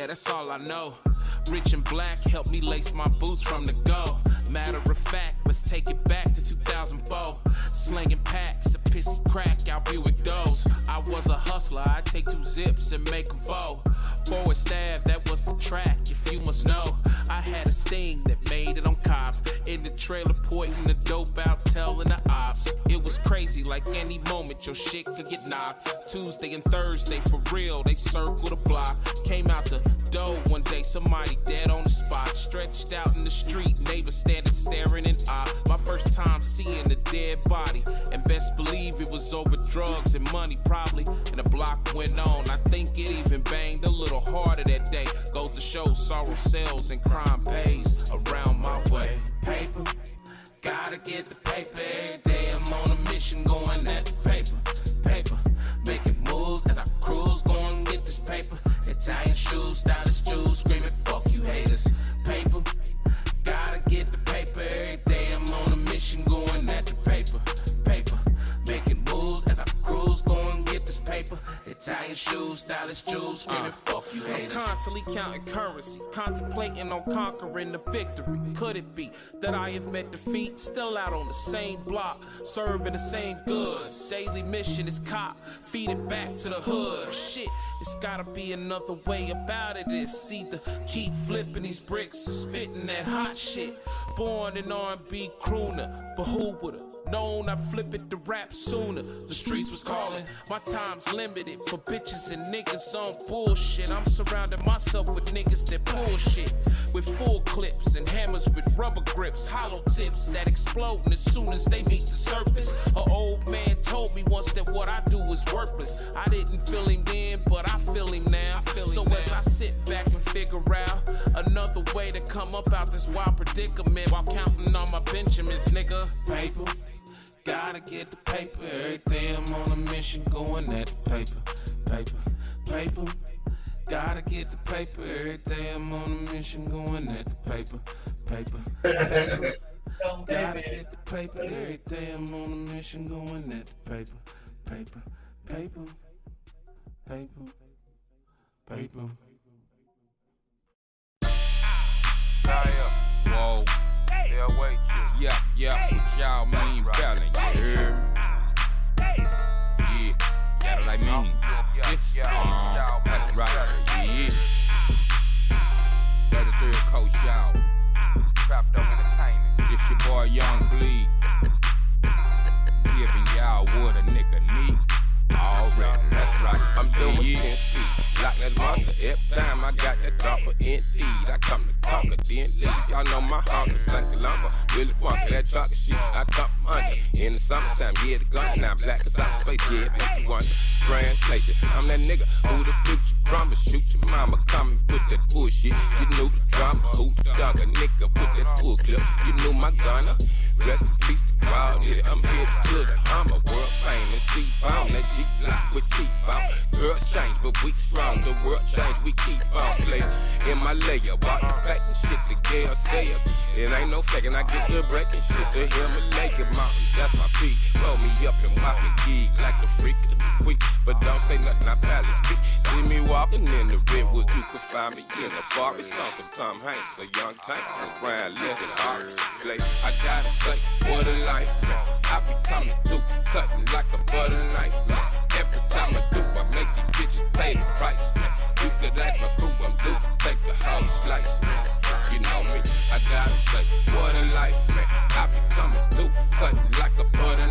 That's all I know. Rich and black helped me lace my boots from the go. Matter of fact, let's take it back to 2004. Slinging packs of pissy crack out Buick doors. I was a hustler, I'd take 2 zips and make them fall. Forward stab, that was the track, if you must know. I had a sting that made it on cops. In the trailer pointing the dope out, telling the ops. It was crazy, like any moment your shit could get knocked. Tuesday and Thursday, for real, they circled the block. Came out the door one day, somebody dead on the spot. Stretched out in the street, neighbors standing staring in awe. My first time seeing a dead body, and best believe it was over drugs and money probably. And the block went on, I think it even banged a little harder that day. Goes to show sorrow sells and crime pays around my way. Paper, gotta get the paper every day. I'm on a mission going at the paper. Paper, making moves as I cruise, going get this paper. Italian shoes, stylish jewels, screaming fuck you haters. Paper, gotta get the paper every day. I'm on a mission going at the paper. Paper, making moves as I cruise, going get this paper. Italian shoes, stylish jewels, screaming fuck you haters. I'm constantly counting currency, contemplating on conquering the victory. Could it be that I have met defeat, still out on the same block, serving the same goods? Daily mission is cop, feed it back to the hood. Shit, it's gotta be another way about it. It's either keep flipping these bricks or spitting that hot shit. Born an R&B crooner, but who would've known I'd flip it to rap sooner? The streets was calling, my time's limited for bitches and niggas on bullshit. I'm surrounding myself with niggas that bullshit, with full clips and hammers with rubber grips, hollow tips that explode as soon as they meet the surface. An old man told me once that what I do is worthless. I didn't feel him then, but I feel him now. So as I sit back and figure out another way to come up out this wild predicament while counting on my Benjamins, nigga. Paper, gotta get the paper every day. I'm on a mission going at the paper. Paper, paper, gotta get the paper every day. I'm on a mission going at the paper. Paper, paper, gotta get the paper every day. I'm on a mission going at the paper. Paper, paper, paper, paper. Whoa. Yeah, wait. Yeah, what y'all mean belly? Yeah. Yeah, that's what I mean. That's right. Yeah. 33rd Coast, y'all. Trapped up entertainment. It's your boy Young Bleed. Giving y'all what a nigga need. Already, that's right. I'm doing 10 feet. Like that monster, every time I got that dropper indeed. I come to conquer, then leave. Y'all know my hunger, sunken lumber. Really bunker, that trucker shit, I come from under. In the summertime, yeah, the gun now black as outer space, yeah, it makes you wonder. Translation, I'm that nigga who the future promise. Shoot your mama, come and put that bullshit. You knew the drama, who the dunker, nigga, put that full clip. You knew my gunner. Rest in peace to wild nigga, I'm here to the Hummer. World famous, C-bomb, that G-block with T-bomb. Girls change, but we strong, the world change, we keep on playing. In my layer, walk the fact and shit, the girl says. It ain't no faking, I get the breaking shit. The Himalaya mountain, that's my peak. Roll me up and walk me gig like a freak of the week. But don't say nothing, I palace speak. See me walking in the redwoods, you can find me in the forest. On some Tom Hanks, a young tank, some Brian Levin, Harvest place. I gotta say, what a life, man. I be coming through, cutting like a butter knife, man. Every time I do, I make these bitches pay the price, man. You could ask my crew, I'm due, take a whole slice, man. You know me, I gotta say, what a life, man. I be coming through, cutting like a butter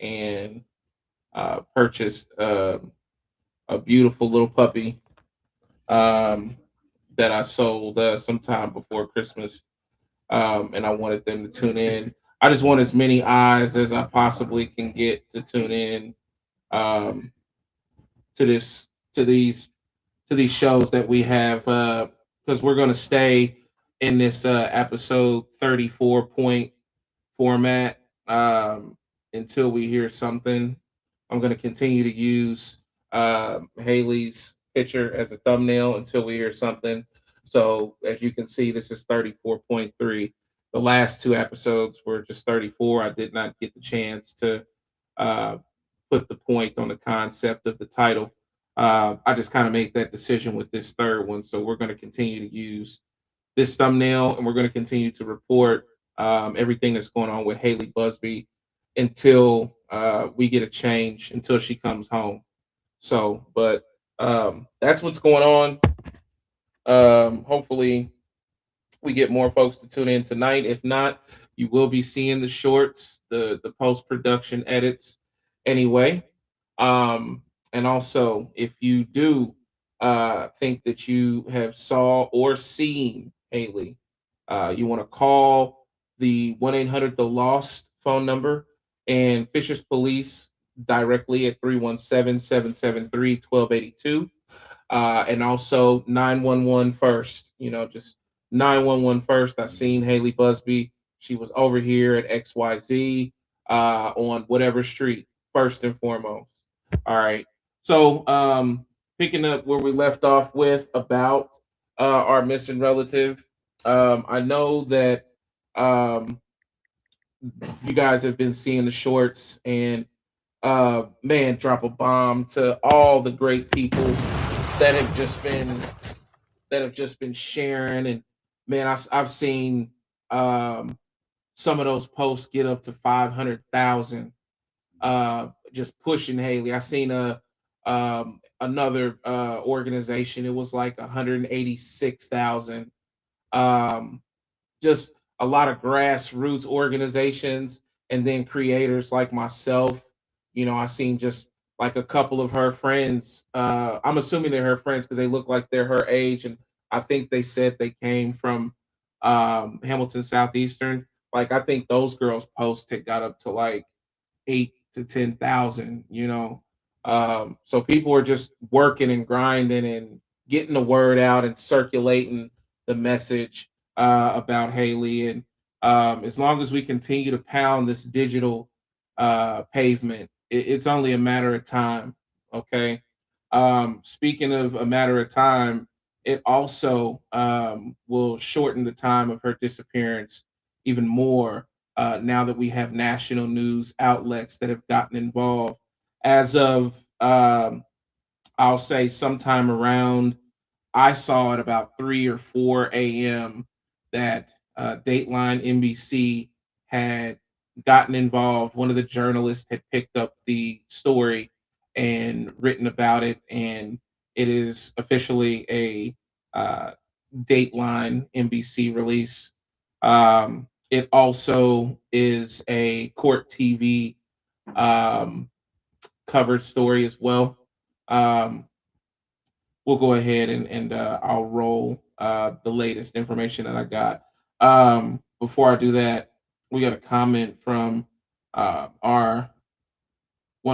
and purchased a beautiful little puppy um, that I sold sometime before Christmas, and I wanted them to tune in. I just want as many eyes as I possibly can get to tune in um, to this to these shows that we have because we're going to stay in this episode 34 point format until we hear something. I'm going to continue to use Haley's picture as a thumbnail until we hear something. So as you can see, this is 34.3. The last two episodes were just 34. I did not get the chance to uh, put the point on the concept of the title. I just kind of made that decision with this third one. So we're going to continue to use this thumbnail, and we're going to continue to report everything that's going on with Hailey Buzbee until we get a change, until she comes home. So, but that's what's going on. Hopefully, we get more folks to tune in tonight. If not, you will be seeing the shorts, the post production edits anyway. Um, and also, if you do think that you have saw or seen Haley, you want to call the 1-800 The Lost phone number and Fisher's Police directly at 317-773-1282. And also 911 first, just 911 first. I seen Hailey Buzbee. She was over here at XYZ on whatever street, first and foremost. All right. So picking up where we left off with about our missing relative. I know that you guys have been seeing the shorts, and man, drop a bomb to all the great people that have just been sharing. And man, I've seen some of those posts get up to 500,000 just pushing Hailey. I seen another organization, it was like 186,000. Just a lot of grassroots organizations, and then creators like myself. I seen just like a couple of her friends. I'm assuming they're her friends because they look like they're her age, and I think they said they came from Hamilton Southeastern. Like I think those girls' posts had got up to like 8 to 10,000. So people are just working and grinding and getting the word out and circulating the message about Hailey. And as long as we continue to pound this digital pavement, it's only a matter of time. Okay. Speaking of a matter of time, it also will shorten the time of her disappearance even more now that we have national news outlets that have gotten involved. As of, I'll say, sometime around, I saw at about 3 or 4 a.m. that Dateline NBC had gotten involved. One of the journalists had picked up the story and written about it, and it is officially a Dateline NBC release. It also is a Court TV covered story as well. We'll go ahead and I'll roll the latest information that I got. Before I do that, we got a comment from one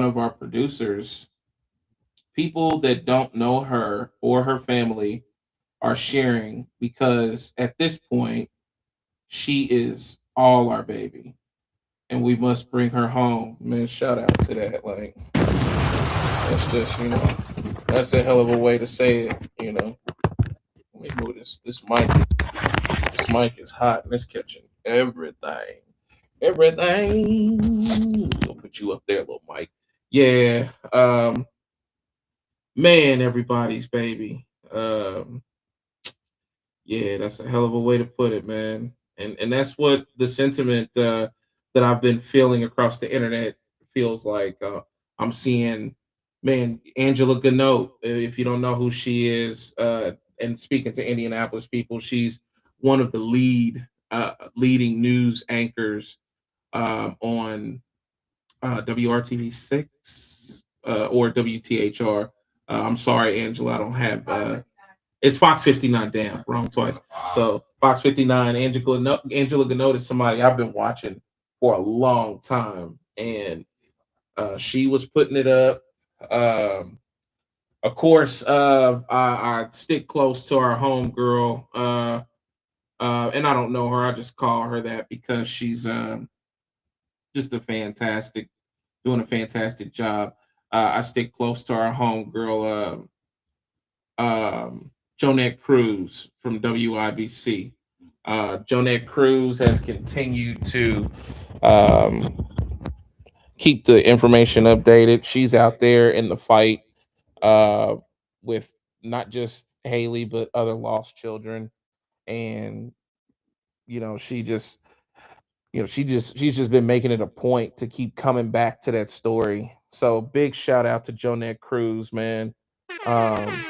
of our producers. People that don't know her or her family are sharing because at this point she is all our baby, and we must bring her home. Man, shout out to that. Like, that's just, that's a hell of a way to say it. Let me move this mic. This mic is hot and it's catching everything. Everything. We'll put you up there, little Mike. Yeah. Man, everybody's baby. Yeah, that's a hell of a way to put it, man. And that's what the sentiment that I've been feeling across the internet feels like. I'm seeing, man, Angela Ganote. If you don't know who she is, and speaking to Indianapolis people, she's one of the leading news anchors on WRTV 6 or WTHR. I'm sorry, Angela, I don't have. It's Fox 59. Damn, wrong twice. So Fox 59. Angela Gannott is somebody I've been watching for a long time, and she was putting it up. Of course, I stick close to our homegirl, and I don't know her. I just call her that because she's just doing a fantastic job. I stick close to our homegirl, Jonette Cruz from WIBC. Jonette Cruz has continued to um, keep the information updated. She's out there in the fight uh, with not just Hailey but other lost children, and she just she's just been making it a point to keep coming back to that story. So big shout out to Jonette Cruz, man. Um,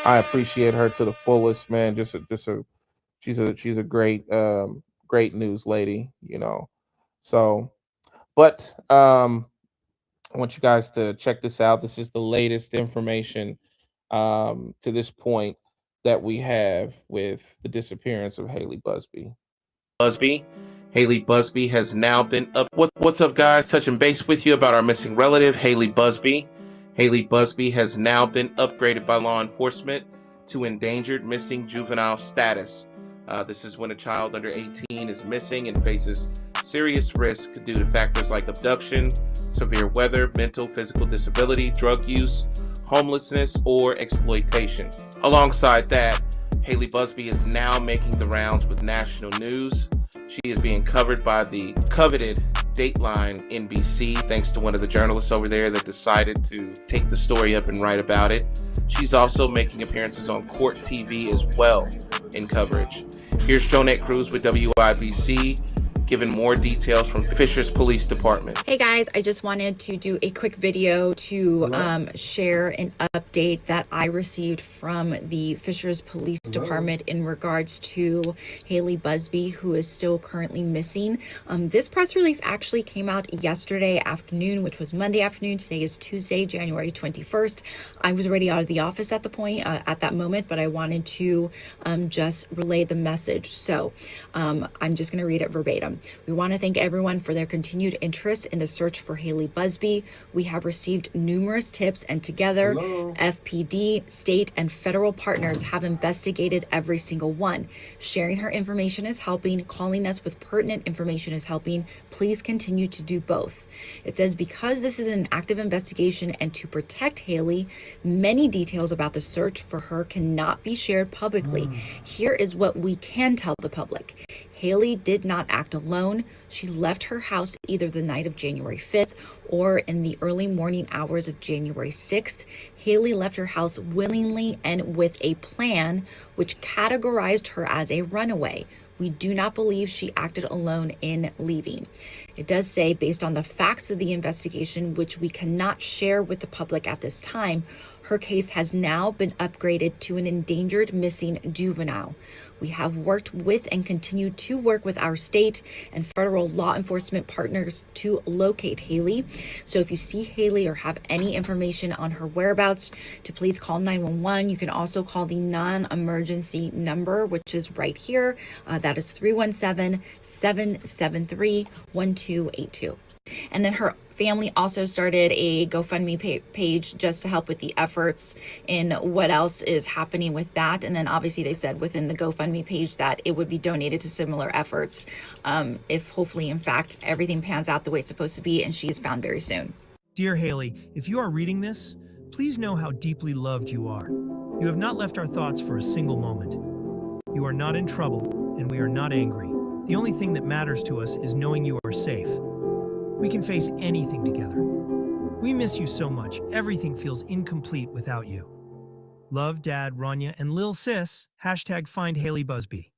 I appreciate her to the fullest, man. She's a great great news lady. So, but I want you guys to check this out. This is the latest information to this point that we have with the disappearance of Hailey Buzbee. Hailey Buzbee has now been up. What's up, guys? Touching base with you about our missing relative, Hailey Buzbee. Hailey Buzbee has now been upgraded by law enforcement to endangered missing juvenile status. This is when a child under 18 is missing and faces serious risk due to factors like abduction, severe weather, mental, physical disability, drug use, homelessness, or exploitation. Alongside that, Hailey Buzbee is now making the rounds with national news. She is being covered by the coveted Dateline NBC, thanks to one of the journalists over there that decided to take the story up and write about it. She's also making appearances on Court TV as well in coverage. Here's Jonette Cruz with WIBC, giving more details from Fishers Police Department. Hey guys, I just wanted to do a quick video to share an update that I received from the Fishers Police Department in regards to Hailey Buzbee, who is still currently missing. This press release actually came out yesterday afternoon, which was Monday afternoon. Today is Tuesday, January 21st. I was already out of the office at that moment, but I wanted to just relay the message. So I'm just going to read it verbatim. We want to thank everyone for their continued interest in the search for Hailey Buzbee. We have received numerous tips, and together, FPD, state, and federal partners have investigated every single one. Sharing her information is helping. Calling us with pertinent information is helping. Please continue to do both. It says, because this is an active investigation and to protect Hailey, many details about the search for her cannot be shared publicly. Here is what we can tell the public. Hailey did not act alone. She left her house either the night of January 5th or in the early morning hours of January 6th. Hailey left her house willingly and with a plan, which categorized her as a runaway. We do not believe she acted alone in leaving. It does say, based on the facts of the investigation, which we cannot share with the public at this time, her case has now been upgraded to an endangered missing juvenile. We have worked with and continue to work with our state and federal law enforcement partners to locate Hailey. So if you see Hailey or have any information on her whereabouts, to please call 911. You can also call the non-emergency number, which is right here. That is 317-773-1282. And then her family also started a GoFundMe page just to help with the efforts in what else is happening with that. And then obviously they said within the GoFundMe page that it would be donated to similar efforts if hopefully, in fact, everything pans out the way it's supposed to be and she is found very soon. Dear Hailey, if you are reading this, please know how deeply loved you are. You have not left our thoughts for a single moment. You are not in trouble, and we are not angry. The only thing that matters to us is knowing you are safe. We can face anything together. We miss you so much. Everything feels incomplete without you. Love, Dad, Rania, and Lil Sis. #find Hailey Buzbee.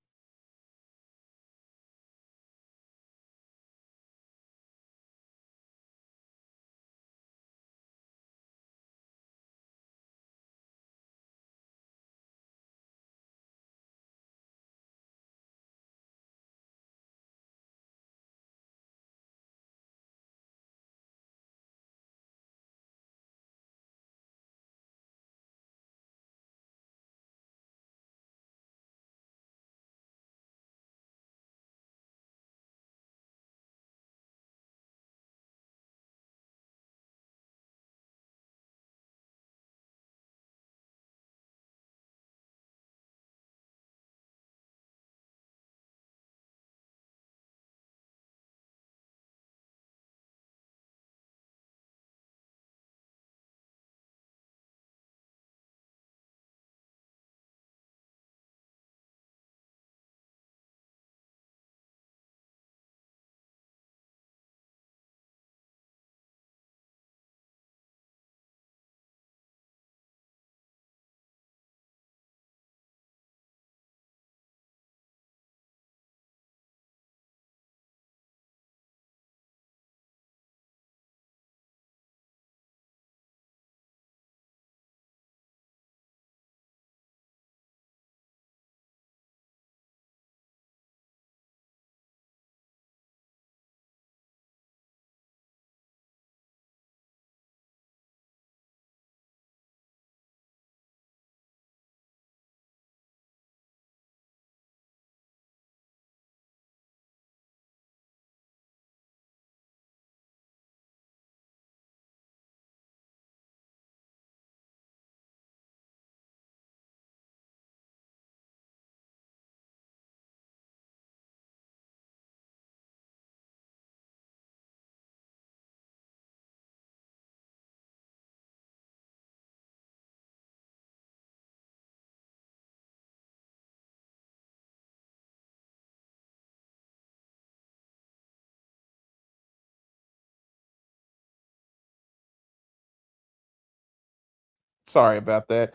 Sorry about that.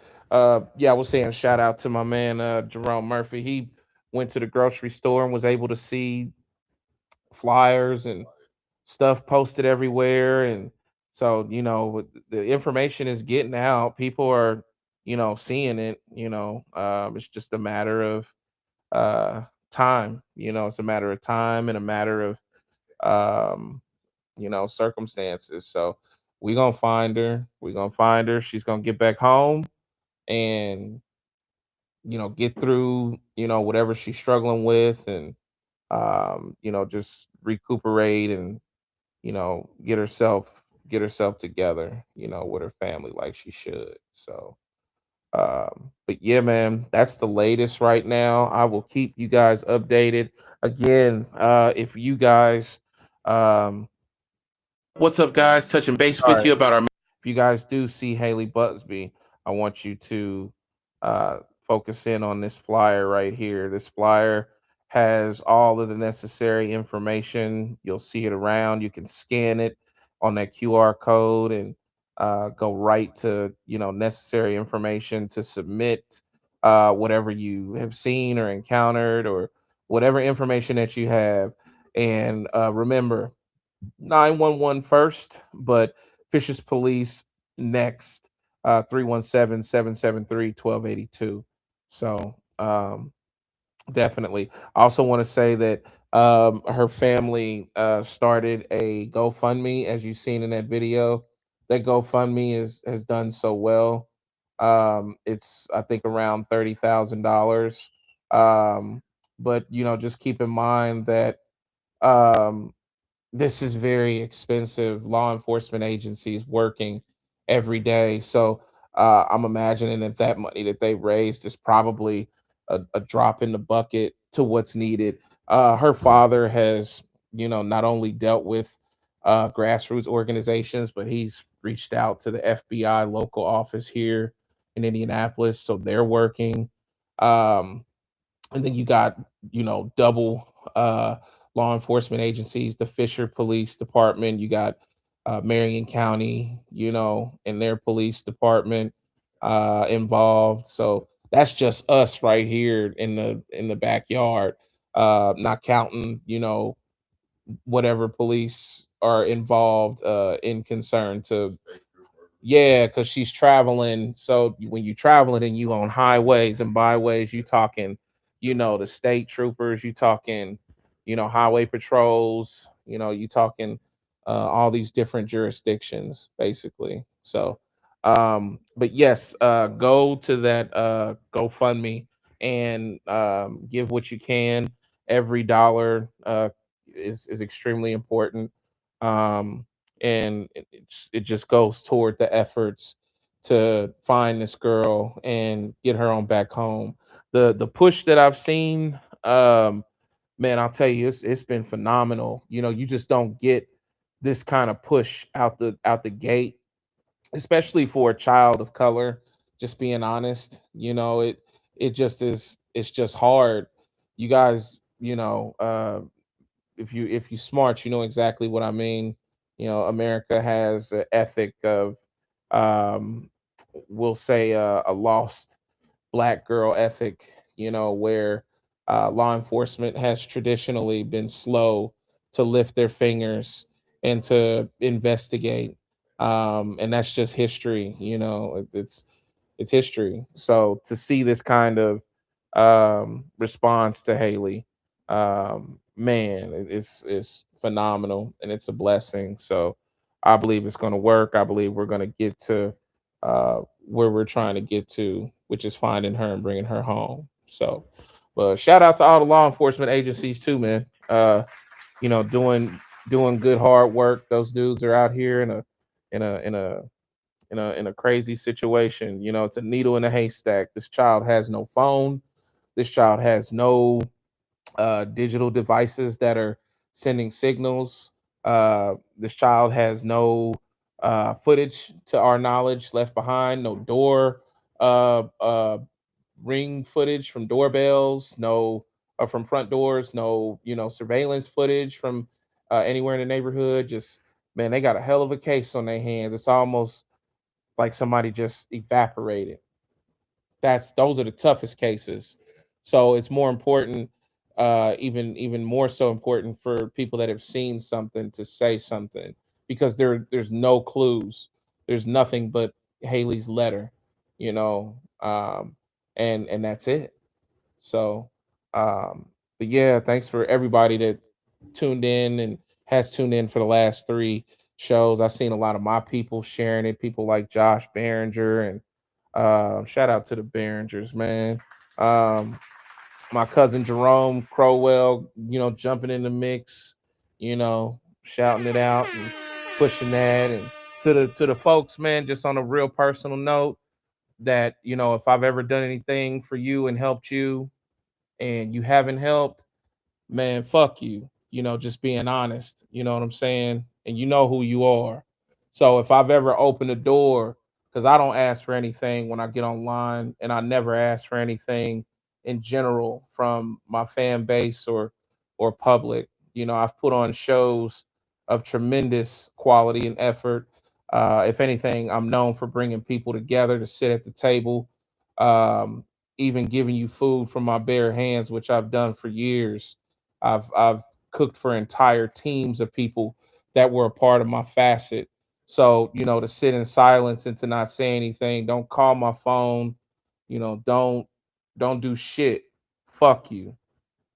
Yeah, I was saying shout out to my man Jerome Murphy. He went to the grocery store and was able to see flyers and stuff posted everywhere. And so, the information is getting out. People are, seeing it. It's just a matter of uh time. It's a matter of time and a matter of um circumstances. So we're gonna find her. She's gonna get back home and get through whatever she's struggling with, and just recuperate and get herself together with her family like she should. So but yeah, man, that's the latest right now. I will keep you guys updated. Again, if you guys um What's up, guys? Touching base with you about our. if you guys do see Hailey Buzbee, I want you to focus in on this flyer right here. This flyer has all of the necessary information. You'll see it around. You can scan it on that QR code and go right to necessary information to submit whatever you have seen or encountered, or whatever information that you have. And remember, 911 first, but Fisher's Police next. 317-773-1282. So definitely. I also want to say that her family started a GoFundMe, as you've seen in that video. That GoFundMe has done so well. It's, I think, around $30,000. But just keep in mind that um this is very expensive. Law enforcement agencies working every day. So I'm imagining that money that they raised is probably a drop in the bucket to what's needed. Her father has, not only dealt with grassroots organizations, but he's reached out to the FBI local office here in Indianapolis. So they're working. Um, and then you got double law enforcement agencies, the Fisher Police Department. You got Marion County, and their police department involved. So that's just us right here in the backyard, not counting whatever police are involved in concern to. Yeah, because she's traveling. So when you're traveling and you on highways and byways, you talking, the state troopers, you talking, highway patrols, you talking all these different jurisdictions, basically. So but yes, go to that GoFundMe and give what you can. Every dollar is extremely important. Um and it just goes toward the efforts to find this girl and get her on back home. The push that I've seen, man, I'll tell you, it's been phenomenal. You just don't get this kind of push out the gate, especially for a child of color. Just being honest, it just is. It's just hard. You guys, if you smart, you know exactly what I mean. America has an ethic of, um, we'll say, a lost black girl ethic. Where law enforcement has traditionally been slow to lift their fingers and to investigate, and that's just history. It's history. So to see this kind of response to Haley, man, it's phenomenal and it's a blessing. So I believe it's going to work. I believe we're going to get to where we're trying to get to, which is finding her and bringing her home. So, but shout out to all the law enforcement agencies too, man. Doing good hard work. Those dudes are out here in a in a in a crazy situation. It's a needle in a haystack. This child has no phone. This child has no digital devices that are sending signals. This child has no footage, to our knowledge, left behind. No door ring footage from doorbells. No, from front doors. No, surveillance footage from anywhere in the neighborhood. Just, man, they got a hell of a case on their hands. It's almost like somebody just evaporated. Those are the toughest cases. So it's more important, even more so important for people that have seen something to say something, because there's no clues. There's nothing but Haley's letter, you know, and that's it. So, but yeah, thanks for everybody that tuned in and has tuned in for the last three shows. I've seen a lot of my people sharing it, people like Josh Behringer, and shout out to the Behringers, man. Um, my cousin Jerome Crowell, you know, jumping in the mix, you know, shouting it out and pushing that. And to the folks, man, just on a real personal note, that, you know, if I've ever done anything for you and helped you and you haven't helped, man, fuck you. You know, just being honest. You know what I'm saying? And you know who you are. So if I've ever opened a door, because I don't ask for anything when I get online, and I never ask for anything in general from my fan base or public. You know, I've put on shows of tremendous quality and effort. If anything, I'm known for bringing people together to sit at the table, um, even giving you food from my bare hands, which I've done for years. I've cooked for entire teams of people that were a part of my facet. So, you know, to sit in silence and to not say anything, don't call my phone, you know, don't do shit. Fuck you.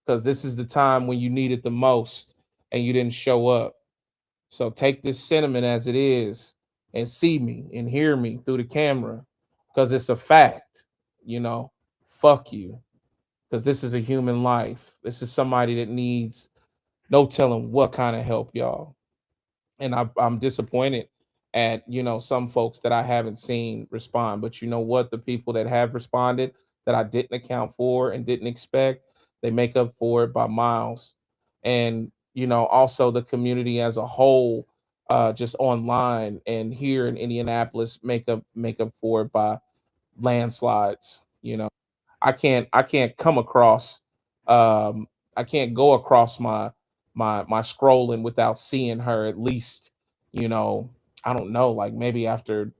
Because this is the time when you need it the most and you didn't show up. So take this sentiment as it is and see me and hear me through the camera, because it's a fact, you know. Fuck you, because this is a human life. This is somebody that needs no telling what kind of help, y'all. And I'm disappointed at, you know, some folks that I haven't seen respond. But you know what? The people that have responded that I didn't account for and didn't expect, they make up for it by miles. And you know, also the community as a whole, just online and here in Indianapolis, make up for it by landslides. You know, I can't come across I can't go across my scrolling without seeing her at least, you know, I don't know, like maybe after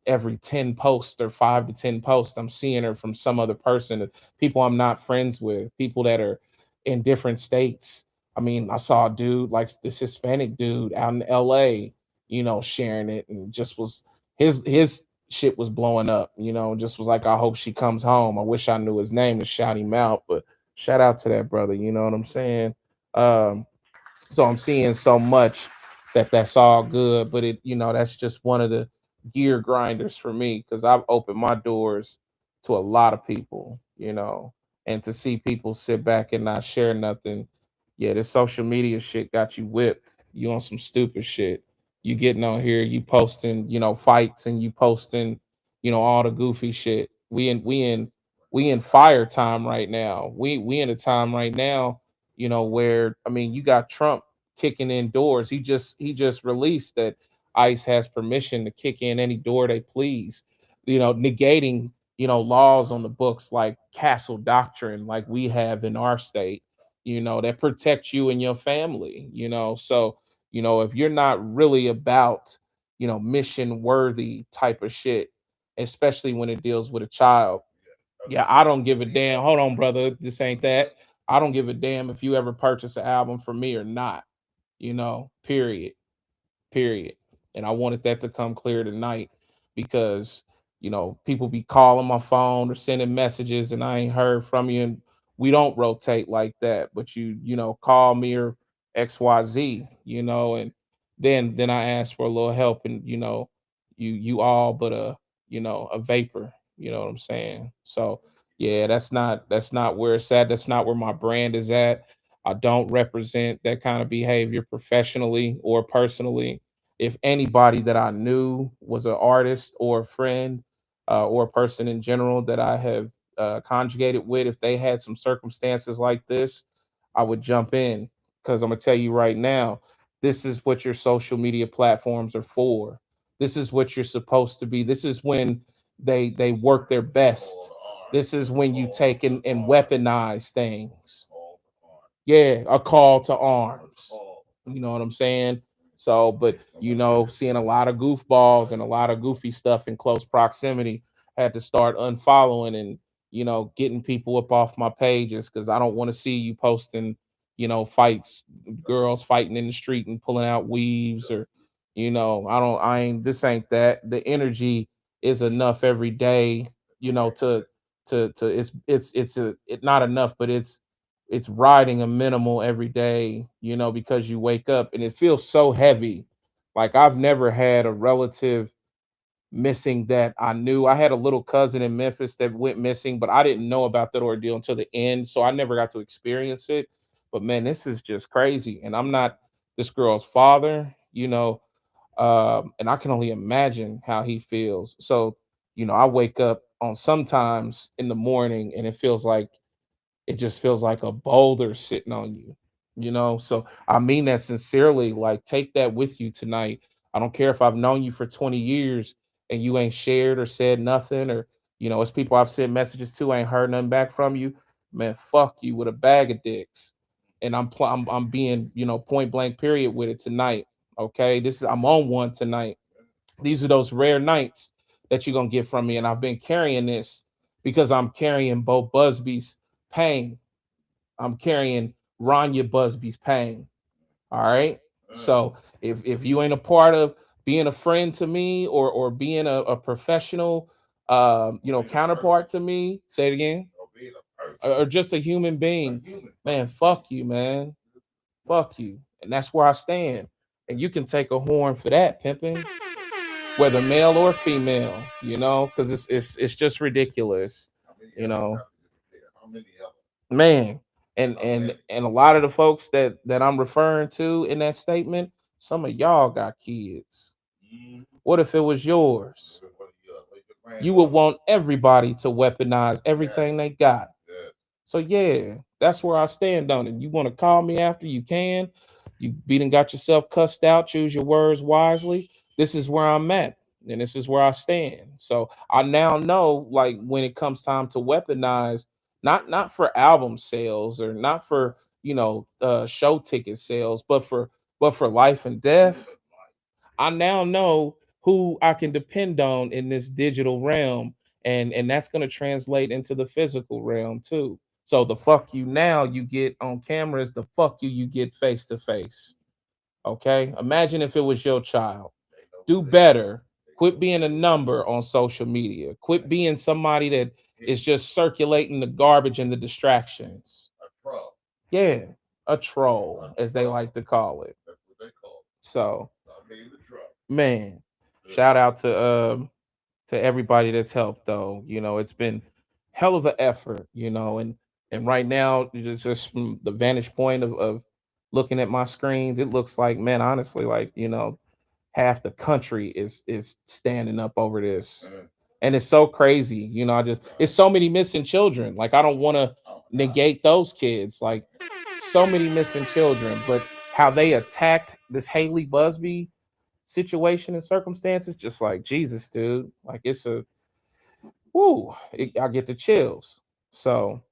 every 10 posts or 5 to 10 posts, I'm seeing her from some other person, people I'm not friends with, people that are in different states. I mean, I saw a dude like this Hispanic dude out in LA, you know, sharing it, and just was his shit was blowing up, you know, just was like, I hope she comes home. I wish I knew his name to shout him out, but shout out to that brother, you know what I'm saying? Um, so I'm seeing so much that's all good, but it, you know, that's just one of the gear grinders for me, because I've opened my doors to a lot of people, you know, and to see people sit back and not share nothing. Yeah, this social media shit got you whipped. You on some stupid shit. You getting on here, you posting, you know, fights, and you posting, you know, all the goofy shit. We in fire time right now. We in a time right now, you know, where, I mean, you got Trump kicking in doors. He just released that ICE has permission to kick in any door they please, you know, negating, you know, laws on the books like castle doctrine, like we have in our state, you know, that protect you and your family, you know. So, you know, if you're not really about, you know, mission worthy type of shit, especially when it deals with a child, yeah, I don't give a damn. Hold on, brother. This ain't that. I don't give a damn if you ever purchase an album from me or not, you know, period. And I wanted that to come clear tonight, because, you know, people be calling my phone or sending messages and I ain't heard from you. And we don't rotate like that. But you know, call me or XYZ, you know, and then I ask for a little help, and you know, you all but a, you know, a vapor, you know what I'm saying? So yeah, that's not where it's at. That's not where my brand is at. I don't represent that kind of behavior professionally or personally. If anybody that I knew was an artist or a friend, or a person in general that I have conjugated with, if they had some circumstances like this, I would jump in, because I'm gonna tell you right now, this is what your social media platforms are for. This is what you're supposed to be. This is when they work their best. This is when you take and weaponize things. Yeah, a call to arms. You know what I'm saying? So, but you know, seeing a lot of goofballs and a lot of goofy stuff in close proximity, had to start unfollowing and you know getting people up off my pages because I don't want to see you posting, you know, fights, girls fighting in the street and pulling out weaves or, you know, I ain't this ain't that. The energy is enough every day, you know, to it's not enough, but it's riding a minimal every day, you know, because you wake up and it feels so heavy. Like I've never had a relative missing that I knew. I had a little cousin in Memphis that went missing, but I didn't know about that ordeal until the end. So I never got to experience it. But man, this is just crazy. And I'm not this girl's father, you know, and I can only imagine how he feels. So, you know, I wake up on sometimes in the morning and it just feels like a boulder sitting on you, you know? So I mean that sincerely. Like, take that with you tonight. I don't care if I've known you for 20 years and you ain't shared or said nothing, or, you know, it's people I've sent messages to, ain't heard nothing back from you. Man, fuck you with a bag of dicks. And I'm being, you know, point blank period with it tonight. Okay. I'm on one tonight. These are those rare nights that you're gonna get from me. And I've been carrying this because I'm carrying Bo Busby's pain. I'm carrying Ranya Busby's pain. All right. So if you ain't a part of being a friend to me or being a professional you know counterpart to me, say it again. Or just a human being, man, fuck you, man. Fuck you. And that's where I stand. And you can take a horn for that, pimping, whether male or female, you know, because it's just ridiculous, you know. Man, and a lot of the folks that I'm referring to in that statement, some of y'all got kids. What if it was yours? You would want everybody to weaponize everything they got. So yeah, that's where I stand on it. You want to call me after you can. You beat and got yourself cussed out. Choose your words wisely. This is where I'm at, and this is where I stand. So I now know, like, when it comes time to weaponize, not for album sales or not for show ticket sales, but for life and death. I now know who I can depend on in this digital realm, and that's going to translate into the physical realm too. So the fuck you now you get on camera is the fuck you get face to face. Okay? Imagine if it was your child. Do better. Quit being a number on social media. Quit being somebody that is just circulating the garbage and the distractions. Yeah, a troll, as they like to call it. So, man, shout out to everybody that's helped though. You know, it's been hell of an effort, you know, and right now, just from the vantage point of looking at my screens, it looks like, man, honestly, like, you know, half the country is standing up over this. And it's so crazy, you know. It's so many missing children. Like, I don't want to negate those kids. Like, so many missing children, but how they attacked this Hailey Buzbee situation and circumstances, just like Jesus, dude. Like, it's a I get the chills. So,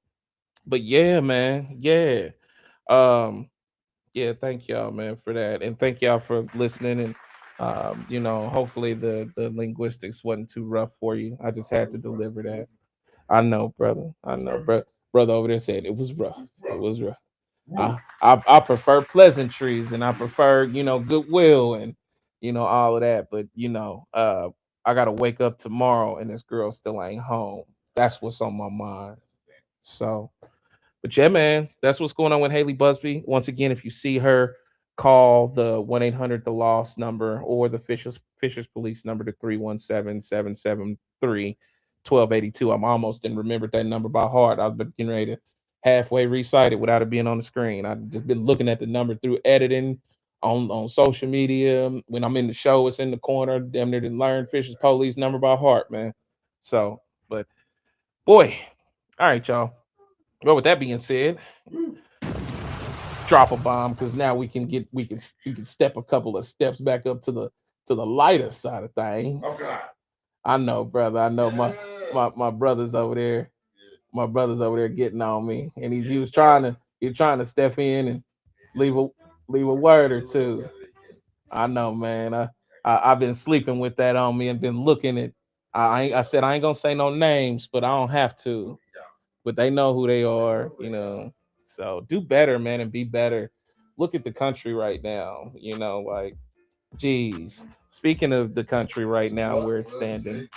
but yeah, man, yeah. Um, yeah, thank y'all, man, for that, and thank y'all for listening. And you know, hopefully the linguistics wasn't too rough for you. I just had to deliver that. I know, brother. I know, brother over there said it was rough. It was rough. I prefer pleasantries and I prefer, you know, goodwill and, you know, all of that. But, you know, I got to wake up tomorrow and this girl still ain't home. That's what's on my mind. So, but yeah, man, that's what's going on with Hailey Buzbee. Once again, if you see her, call the 1-800 the lost number or the Fishers Police number to 317-773-1282. I'm almost didn't remember that number by heart. I've been getting ready to halfway recite it without it being on the screen. I've just been looking at the number through editing on social media. When I'm in the show, it's in the corner. Damn near didn't learn Fishers Police number by heart, man. So, but boy, all right, y'all. Well, with that being said, drop a bomb because now we can step a couple of steps back up to the lighter side of things. Okay. I know, brother. I know my brother's over there. My brother's over there getting on me, and he was trying to step in and leave a word or two. I know, man. I've been sleeping with that on me and been looking at. I said I ain't gonna say no names, but I don't have to. But they know who they are, you know. So do better, man, and be better. Look at the country right now, you know, like, geez. Speaking of the country right now, where it's standing.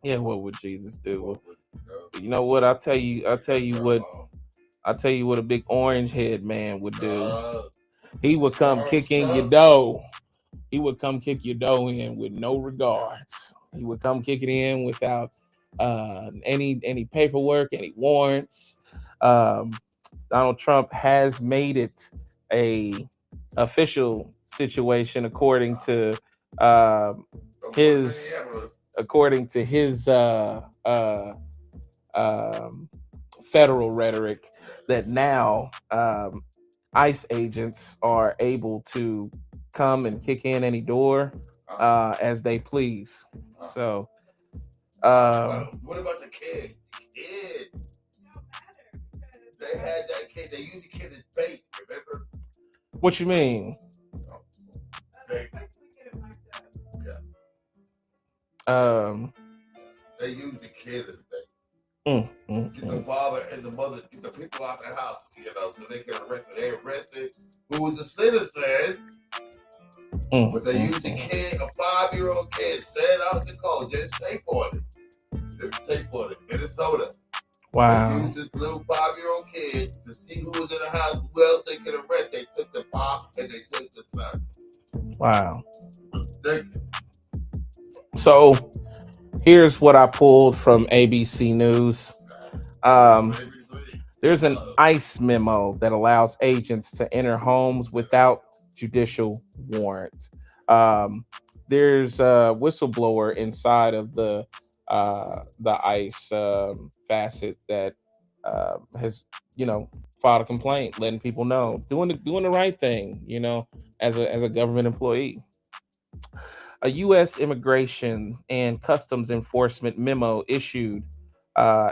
Yeah, what would Jesus do? You know what? I'll tell you what a big orange head man would do. He would come kick in your dough. He would come kick your dough in with no regards. He would come kick it in without any paperwork, any warrants. Donald Trump has made it a official situation his according to his federal rhetoric that now ICE agents are able to come and kick in any door as they please. So, what about the kid? Kid. They had that kid. They used the kid as bait. Remember? What you mean? Bait. They used the kid as bait. Get the father and the mother, get the people out the house, you know, so they can arrest. They arrested who was a citizen, but they used a kid, a 5-year-old kid, stand out the cold, just tape on it. Just tape on it, Minnesota. Wow. They used this little 5-year-old kid to see who was in the house, who else they could arrest. They took the pop and they took the son. Wow. So here's what I pulled from ABC News. There's an ICE memo that allows agents to enter homes without judicial warrant. There's a whistleblower inside of the ICE facet that has, you know, filed a complaint, letting people know, doing the right thing, you know, as a government employee. A U.S. Immigration and Customs Enforcement memo issued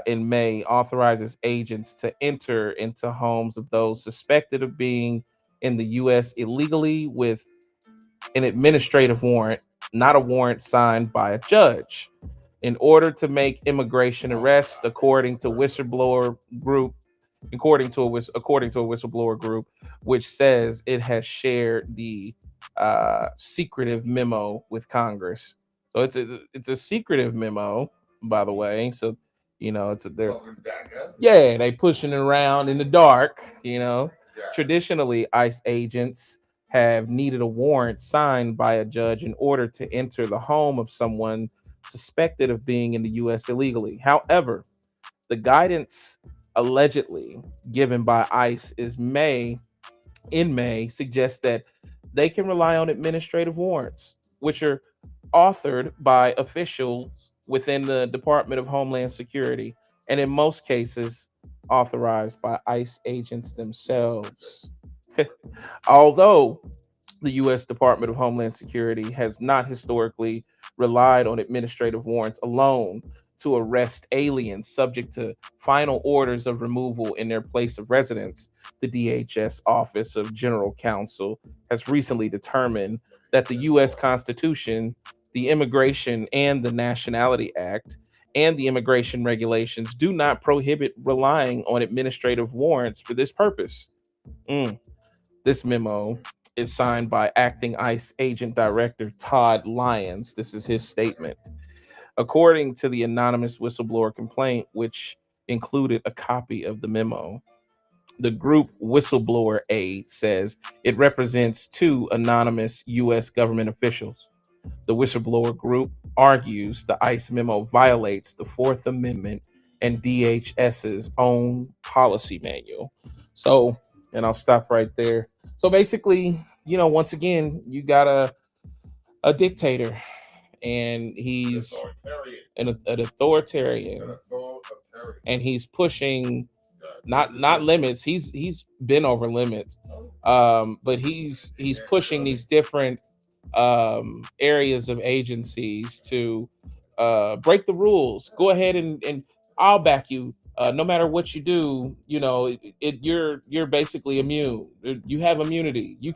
in May authorizes agents to enter into homes of those suspected of being in the U.S. illegally with an administrative warrant, not a warrant signed by a judge, in order to make immigration arrests, according to a whistleblower group, which says it has shared the secretive memo with Congress. So it's a secretive memo, by the way. So, you know, they pushing it around in the dark. You know, traditionally ICE agents have needed a warrant signed by a judge in order to enter the home of someone suspected of being in the U.S. illegally. However, the guidance allegedly given by ICE in May suggests that they can rely on administrative warrants, which are authored by officials within the Department of Homeland Security, and in most cases, authorized by ICE agents themselves. Although the U.S. Department of Homeland Security has not historically relied on administrative warrants alone to arrest aliens subject to final orders of removal in their place of residence, the DHS Office of General Counsel has recently determined that the U.S. Constitution, the Immigration and the Nationality Act, and the immigration regulations do not prohibit relying on administrative warrants for this purpose. This memo is signed by Acting ICE Agent Director Todd Lyons. This is his statement. According to the anonymous whistleblower complaint, which included a copy of the memo, the group Whistleblower Aid says it represents two anonymous U.S. government officials. The whistleblower group argues the ICE memo violates the Fourth Amendment and DHS's own policy manual. So, and I'll stop right there. So basically, you know, once again, you got a dictator, and he's an authoritarian, and he's pushing not limits. He's been over limits, but he's pushing these different areas of agencies to break the rules. Go ahead and I'll back you. No matter what you do, you know, you're basically immune. You have immunity. You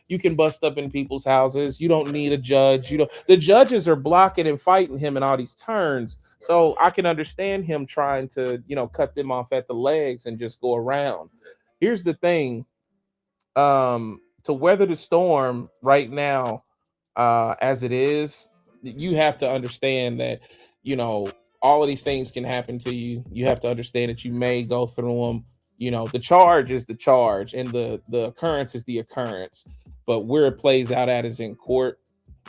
You can bust up in people's houses. You don't need a judge. The judges are blocking and fighting him in all these turns. So I can understand him trying to, cut them off at the legs and just go around. Here's the thing. To weather the storm right now, as it is, you have to understand that, all of these things can happen to you. You have to understand that you may go through them. The charge is the charge and the occurrence is the occurrence. But where it plays out at is in court,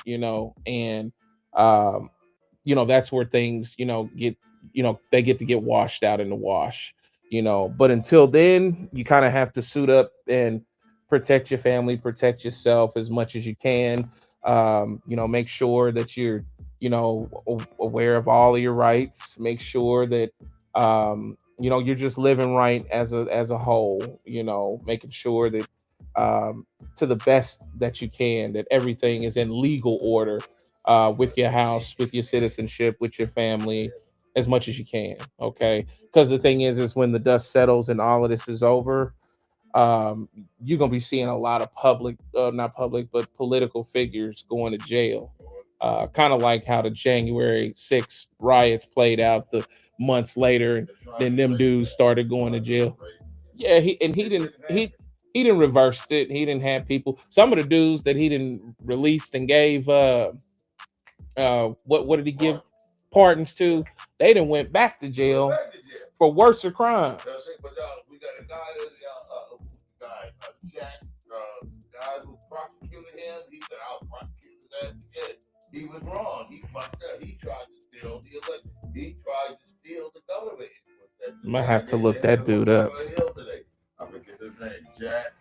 and that's where things, get, they get to get washed out in the wash, but until then, you kind of have to suit up and protect your family, protect yourself as much as you can. Make sure that you're, aware of all of your rights. Make sure that, you're just living right as a whole, making sure that, to the best that you can, that everything is in legal order, with your house, with your citizenship, with your family, as much as you can. Okay. Because the thing is when the dust settles and all of this is over, you're gonna be seeing a lot of not public, but political figures going to jail. Kind of like how the January 6th riots played out the months later, and then them dudes started going to jail. Yeah, he didn't reverse it. He didn't have people. Some of the dudes that he didn't released and gave what did he give pardons to? They didn't went back to jail for worse crimes. But we got a guy, Jack, guy who prosecuted him. He said, "I'll prosecute his ass again." He was wrong. He fucked up. He tried to steal the election. He tried to steal the government. Might have to look that dude up. I forget his name, Jack.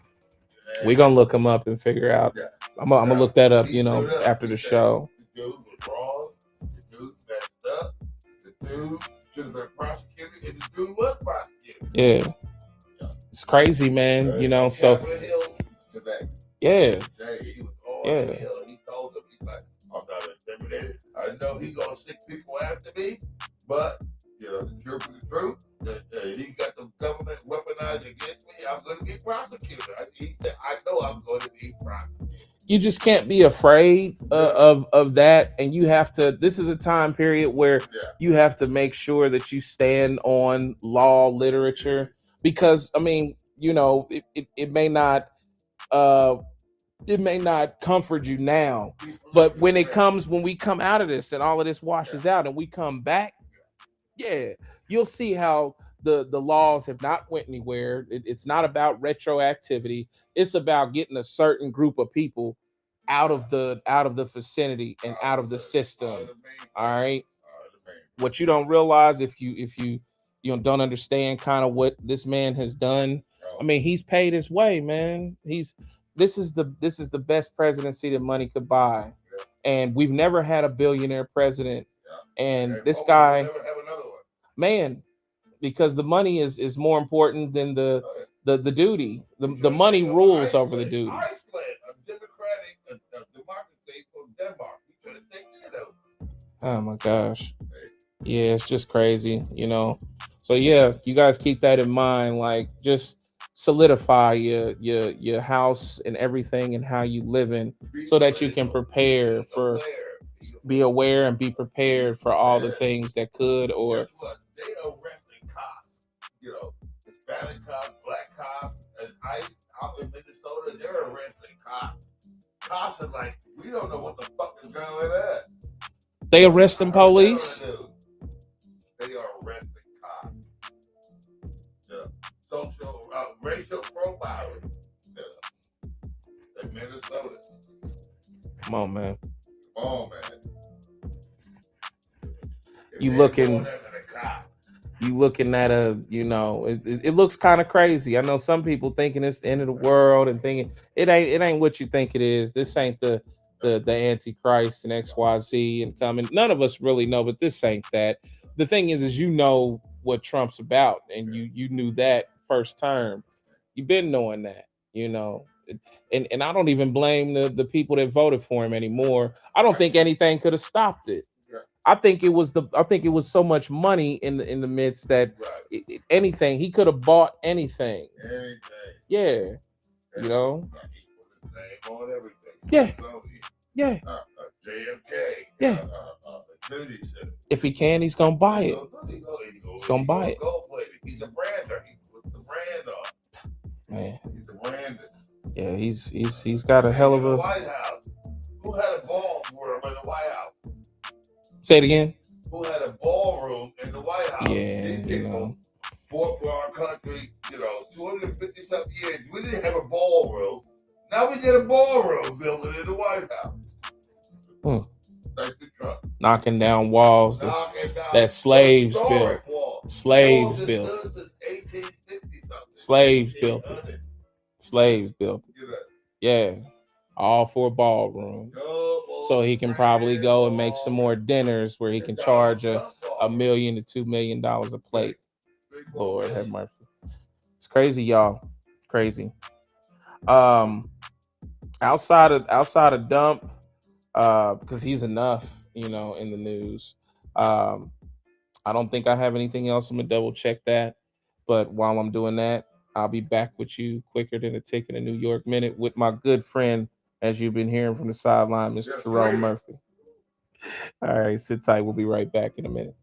We're gonna look him up and figure out. Yeah. I'm gonna look that up, after the show. The dude was wrong. The dude messed up. The dude should have been prosecuted, and the dude was prosecuted. Yeah. It's crazy, man. So yeah. He was on the hill. He told him, he's like, "I'm not intimidated. I know he's gonna stick people after me, but the truth is the truth. He got the government weaponized against me. I'm going to be prosecuted." He said, "I know I'm going to be prosecuted." You just can't be afraid of that, and you have to. This is a time period where you have to make sure that you stand on law literature, because it may not. It may not comfort you now, but when we come out of this and all of this washes out and we come back, you'll see how the laws have not went anywhere. It's not about retroactivity. It's about getting a certain group of people out of the vicinity and out of the system. All right. What you don't realize, if you don't understand kind of what this man has done. I mean, he's paid his way, man. This is the best presidency that money could buy, and we've never had a billionaire president. And this guy, man, because the money is more important than the duty. The money rules over the duty. Iceland, a democracy from Denmark. You should have taken it out. Oh my gosh. Yeah, it's just crazy, So yeah, you guys keep that in mind. Like, just solidify your house and everything and how you living, so that you can prepare for, be aware and be prepared for all the things that could or. Guess what? They arresting cops. Hispanic cops, black cops, and ICE out in Minnesota. They're arresting cops. Cops are like, we don't know what the fuck is going on. They arresting police. They are arresting cops. Social, racial profiling. In Minnesota. Come on, man. You looking at it looks kind of crazy. I know some people thinking it's the end of the world and thinking it ain't what you think it is. This ain't the Antichrist and XYZ and coming. None of us really know, but this ain't that. The thing is what Trump's about, and you knew that first term. You've been knowing that, and I don't even blame the people that voted for him anymore. I don't think anything could have stopped it. I think it was so much money in the midst that anything he could have bought anything. Yeah, Name on everything. Yeah. Smithsonian, Yeah. JFK. Yeah. Kennedy Center. If he can, he's gonna buy it. He's gonna buy it. He's a brander. He puts the brand on. Man. He's a brander. Yeah, he's got a hell of In the a. White House. Who had a ballroom in the White House? Say it again. Who had a ballroom in the White House? Yeah, you know. For our country, 250 something years, we didn't have a ballroom. Now we get a ballroom building in the White House. Thanks to Trump. Knocking down walls that slaves built. Slaves built. Slaves built it. Slaves built it. Yeah. All for a ballroom. So he can probably go and make some more dinners where he can charge $1 million to $2 million a plate. Lord have mercy. It's crazy, y'all. It's crazy. Outside of Dump, because he's enough, in the news. I don't think I have anything else. I'm gonna double check that. But while I'm doing that, I'll be back with you quicker than a tick in a New York minute with my good friend, as you've been hearing from the sideline, Mr. Jerome Murphy. All right, sit tight. We'll be right back in a minute.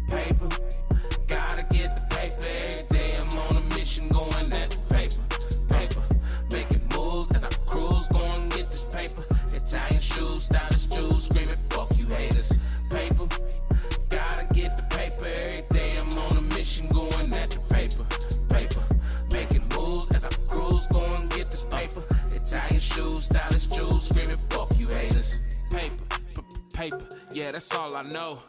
Paper, gotta get the paper every day. I'm on a mission going at the paper. Paper, making moves as I cruise, going get this paper. Italian shoes, stylish Jews, screaming, fuck you haters. Paper, gotta get the paper every day. I'm on a mission going at the paper. Paper, making moves as I cruise, going get this paper. Italian shoes, stylish Jews, screaming, fuck you haters. Paper, paper, yeah, that's all I know.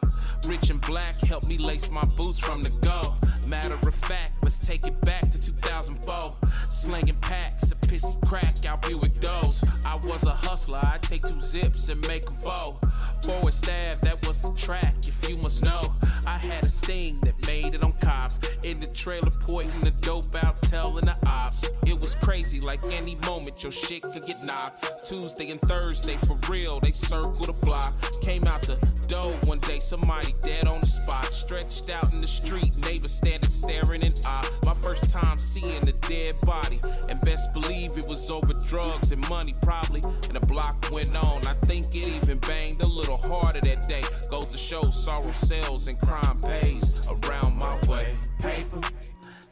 Rich and black, help me lace my boots from the go. Matter of fact, let's take it back to 2004. Slinging packs, a pissy crack, out Buick doors. I was a hustler, I take 2 zips and make them fold. Forward stab, that was the track, if you must know. I had a sting that made it on cops. In the trailer, pointing the dope out, telling the ops. It was crazy, like any moment your shit could get knocked. Tuesday and Thursday, for real, they circled the block. Came out the door one day, somebody dead on the spot. Stretched out in the street, neighbors standing staring in awe. My first time seeing a dead body, and best believe it was over drugs and money probably. And the block went on, I think it even banged a little harder that day. Goes to show sorrow sells and crime pays around my way. Paper,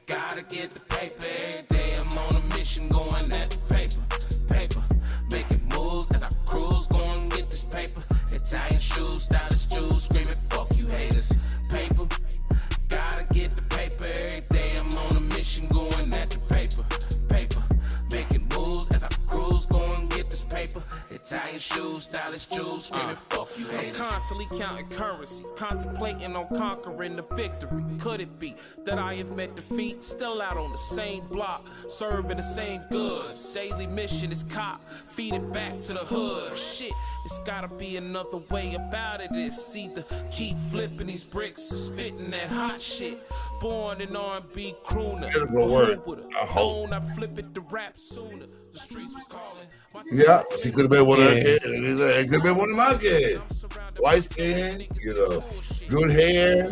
gotta get the paper every day. I'm on a mission going at the paper. Paper, making moves as I cruise, going get this paper. Italian shoes, stylish Jews, screaming, fuck you haters. Paper, gotta get the paper every day. I'm on a mission going at the paper. Paper, making moves as I cruise, going get this paper. Italian shoes, stylish Jews, screaming, fuck you haters. I'm constantly counting currency, contemplating on conquering the victory. Could it be that I have met defeat, still out on the same block, serving the same goods? Daily mission is cop, feed it back to the hood. Shit, it's gotta be another way about it. It's either keep flipping these bricks or spitting that hot shit. Born an R&B crooner, I hope I flip it to rap sooner. The streets was calling. Yeah, she could have been one of her kids. It could have been one of my kids. White skin, good hair,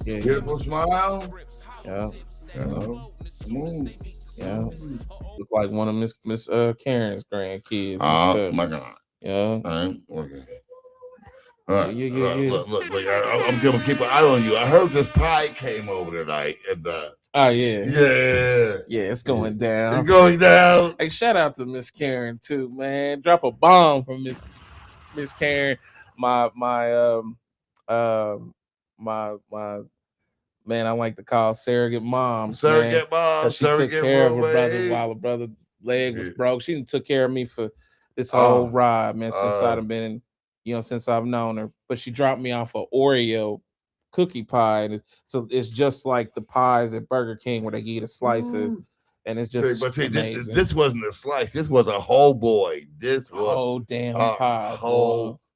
beautiful smile. Yeah. Move. Yeah. Look like one of Miss Karen's grandkids. Oh my God. Yeah. All right. Okay. All right. Yeah. Look, I'm gonna keep an eye on you. I heard this pie came over tonight, and oh yeah. Yeah, it's going down. It's going down. Hey, shout out to Miss Karen too, man. Drop a bomb from Miss Karen. My man, I like to call surrogate moms. Surrogate mom. She took care of her brother while her brother leg was broke. She took care of me for this whole ride, man, since I've been in, since I've known her. But she dropped me off an Oreo cookie pie, and it's just like the pies at Burger King where they give you the slices, and it's just amazing. This wasn't a slice. This was a whole boy. This was a whole damn pie.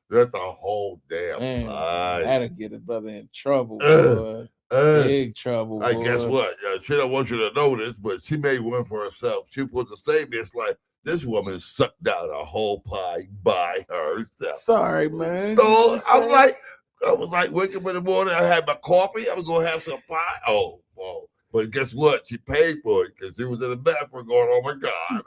That's a whole damn pie. That'll get a brother in trouble, boy. Big trouble. Boy. Guess what? She don't want you to know this, but she made one for herself. She was to say this like, this woman sucked out a whole pie by herself. Sorry, man. So I was like, wake up in the morning, I had my coffee, I was gonna have some pie. Oh. But guess what? She paid for it because she was in the bathroom going, oh my God.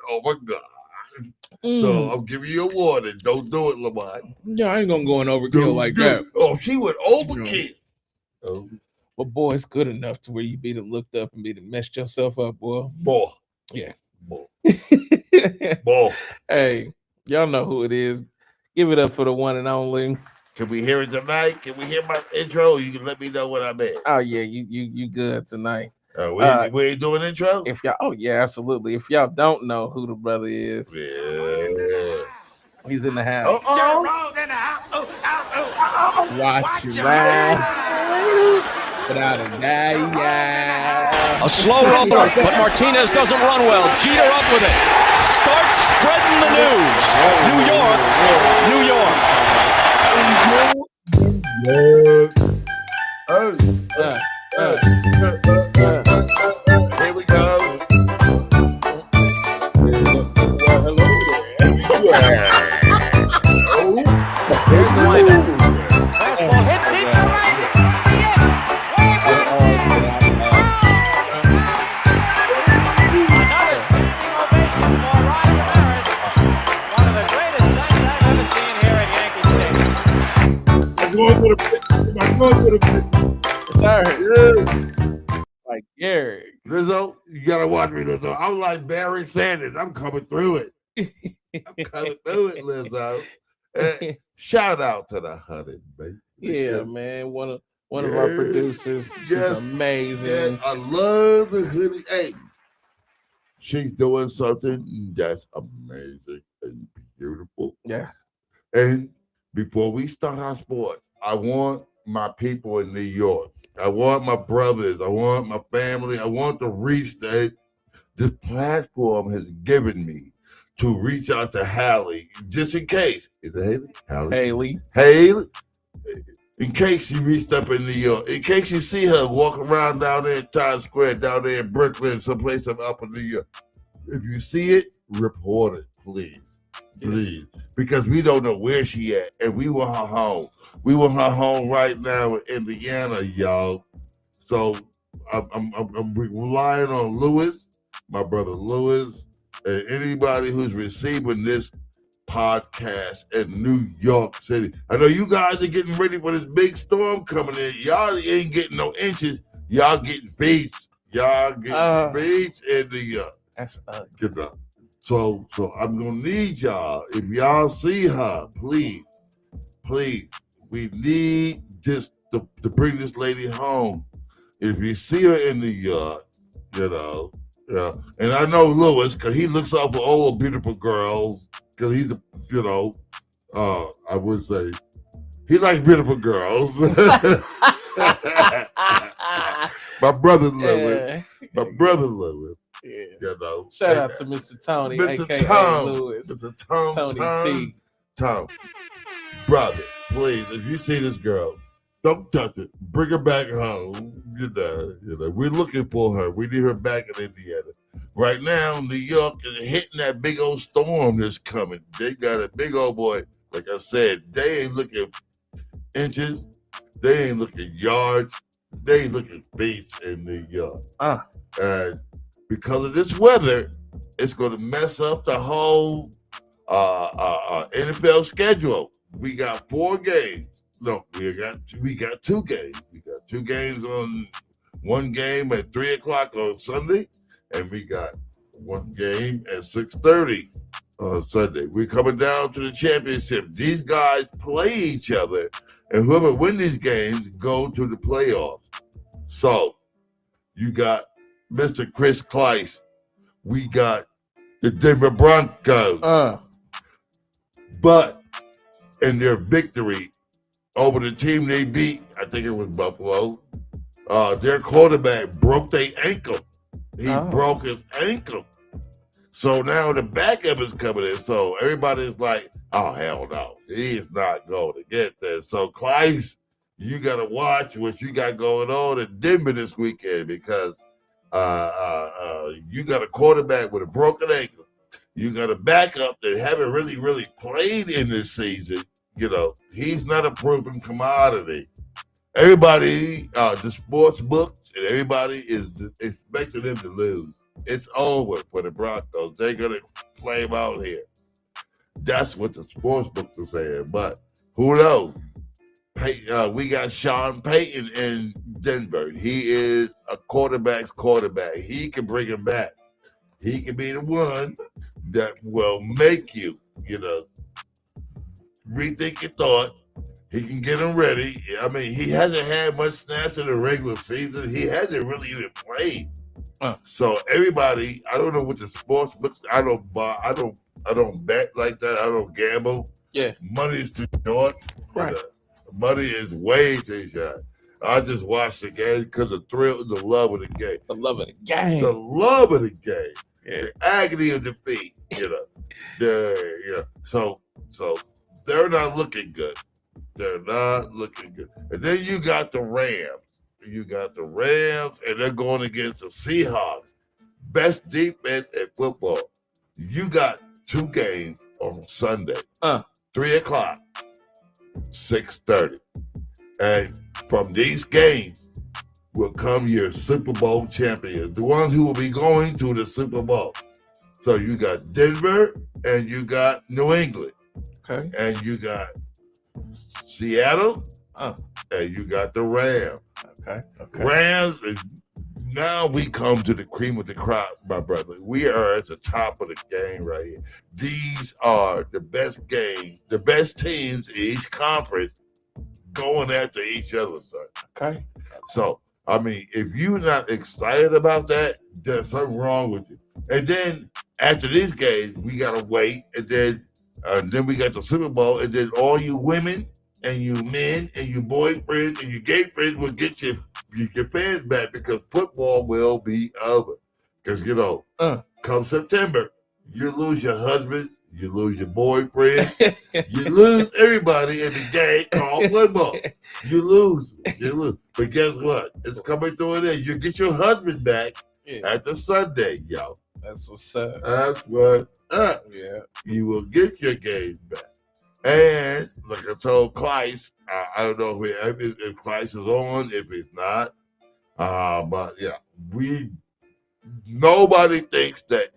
So I'm giving you a warning. Don't do it, Lamont. No, I ain't gonna go in overkill like that. Oh, she went overkill. But boy, it's good enough to where you be done looked up and be done messed yourself up, boy. Boy. Yeah. Boy. Hey, y'all know who it is. Give it up for the one and only. Can we hear it tonight? Can we hear my intro? You can let me know what I meant. Oh yeah, you good tonight. We ain't doing intro? If y'all, absolutely. If y'all don't know who the brother is, he's in the house. Watch your mouth. Without a doubt. A slow roller, but Martinez doesn't run well. Jeter up with it. Starts spreading the news. New York. Here we go. Here's the windup. Fastball hit deep to right. Another standing ovation for Roger Maris. One of the greatest sights I've ever seen here at Yankee Stadium. I'm going for the Sorry. Like Gary. Lizzo, you gotta watch me, Lizzo. I'm like Barry Sanders. I'm coming through it. Lizzo. Shout out to the Honey, baby. Yeah, man. One of our producers. She's amazing. Yes, I love the Hoodie. Hey, she's doing something that's amazing and beautiful. Yes. And before we start our sport, I want my people in New York. I want my brothers. I want my family. I want the reach that this platform has given me to reach out to Hailey, just in case. Is it Hailey? Hailey. In case she reached up in New York. In case you see her walking around down there in Times Square, down there in Brooklyn, someplace up in New York. If you see it, report it, please. Please. Because we don't know where she at, and we want her home. We want her home right now in Indiana, y'all. So I'm relying on Lewis, my brother Lewis, and anybody who's receiving this podcast in New York City. I know you guys are getting ready for this big storm coming in. Y'all ain't getting no inches. Y'all getting feet. Y'all getting feet in New York. That's Get up. So I'm gonna need y'all. If y'all see her, please, we need just to bring this lady home. If you see her in New York, yeah. And I know Lewis, because he looks out for old beautiful girls, because he's I would say he likes beautiful girls. My brother Lewis. Yeah. Shout out to Mr. Tony, aka Lewis. Mr. Tony T. Tom. Brother, please, if you see this girl, don't touch it. Bring her back home. We're looking for her. We need her back in Indiana. Right now, New York is hitting that big old storm that's coming. They got a big old boy. Like I said, they ain't looking inches. They ain't looking yards. They ain't looking feet in New York. And because of this weather, it's going to mess up the whole NFL schedule. We got 4 games. No, we got 2 games. We got 2 games on one game at 3:00 on Sunday, and we got 1 game at 6:30 on Sunday. We're coming down to the championship. These guys play each other, and whoever wins these games go to the playoffs. So you got Mr. Chris Kleiss. We got the Denver Broncos. But in their victory over the team they beat, I think it was Buffalo, their quarterback broke their ankle. He broke his ankle. So now the backup is coming in. So everybody's like, oh, hell no. He is not going to get there. So, Clyce, you got to watch what you got going on in Denver this weekend because you got a quarterback with a broken ankle. You got a backup that haven't really played in this season. You know, he's not a proven commodity. Everybody, the sports books, and everybody is expecting them to lose. It's over for the Broncos. They're going to play them out here. That's what the sports books are saying. But who knows? We got Sean Payton in Denver. He is a quarterback's quarterback. He can bring him back. He can be the one that will make you, rethink your thought. He can get him ready. I mean, he hasn't had much snaps in the regular season. He hasn't really even played. So everybody, I don't know what the sports books. I don't bet like that. I don't gamble. Yeah, money is too short. Right. Money is way too short. I just watched the game because the thrill and the love of the game. The love of the game. The love of the game. Yeah. The agony of defeat. So they're not looking good. They're not looking good. And then you got the Rams. And they're going against the Seahawks. Best defense in football. You got 2 games on Sunday. 3 o'clock, 6:30. And from these games will come your Super Bowl champions, the ones who will be going to the Super Bowl. So you got Denver and you got New England. Okay. And you got Seattle and you got the Rams. Okay. Rams, now we come to the cream of the crop, my brother. We are at the top of the game right here. These are the best games, the best teams in each conference going after each other, sir. Okay. So, I mean, if you're not excited about that, there's something wrong with you. And then after these games, we got to wait. And then we got the Super Bowl. And then all you women and you men and your boyfriends and your gay friends will get your fans back because football will be over. Because, come September, you lose your husband, you lose your boyfriend, you lose everybody in the game called football. You lose. But guess what? It's coming through there. You get your husband back after Sunday, yo. That's what's up. That's what's up. Yeah. You will get your game back. And like I told Clyce, I don't know if Clyce is on, if he's not. But yeah, nobody thinks that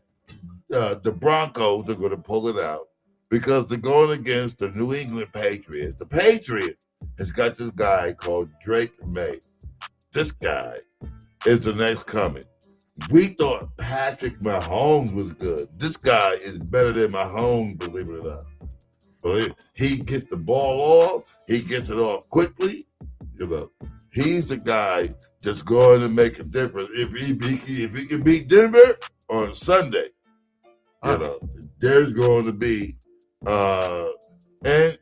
the Broncos are going to pull it out because they're going against the New England Patriots. The Patriots has got this guy called Drake May. This guy is the next coming. We thought Patrick Mahomes was good. This guy is better than Mahomes, believe it or not. But he gets the ball off. He gets it off quickly. He's the guy that's going to make a difference. If he can beat Denver on Sunday, there's going to be, and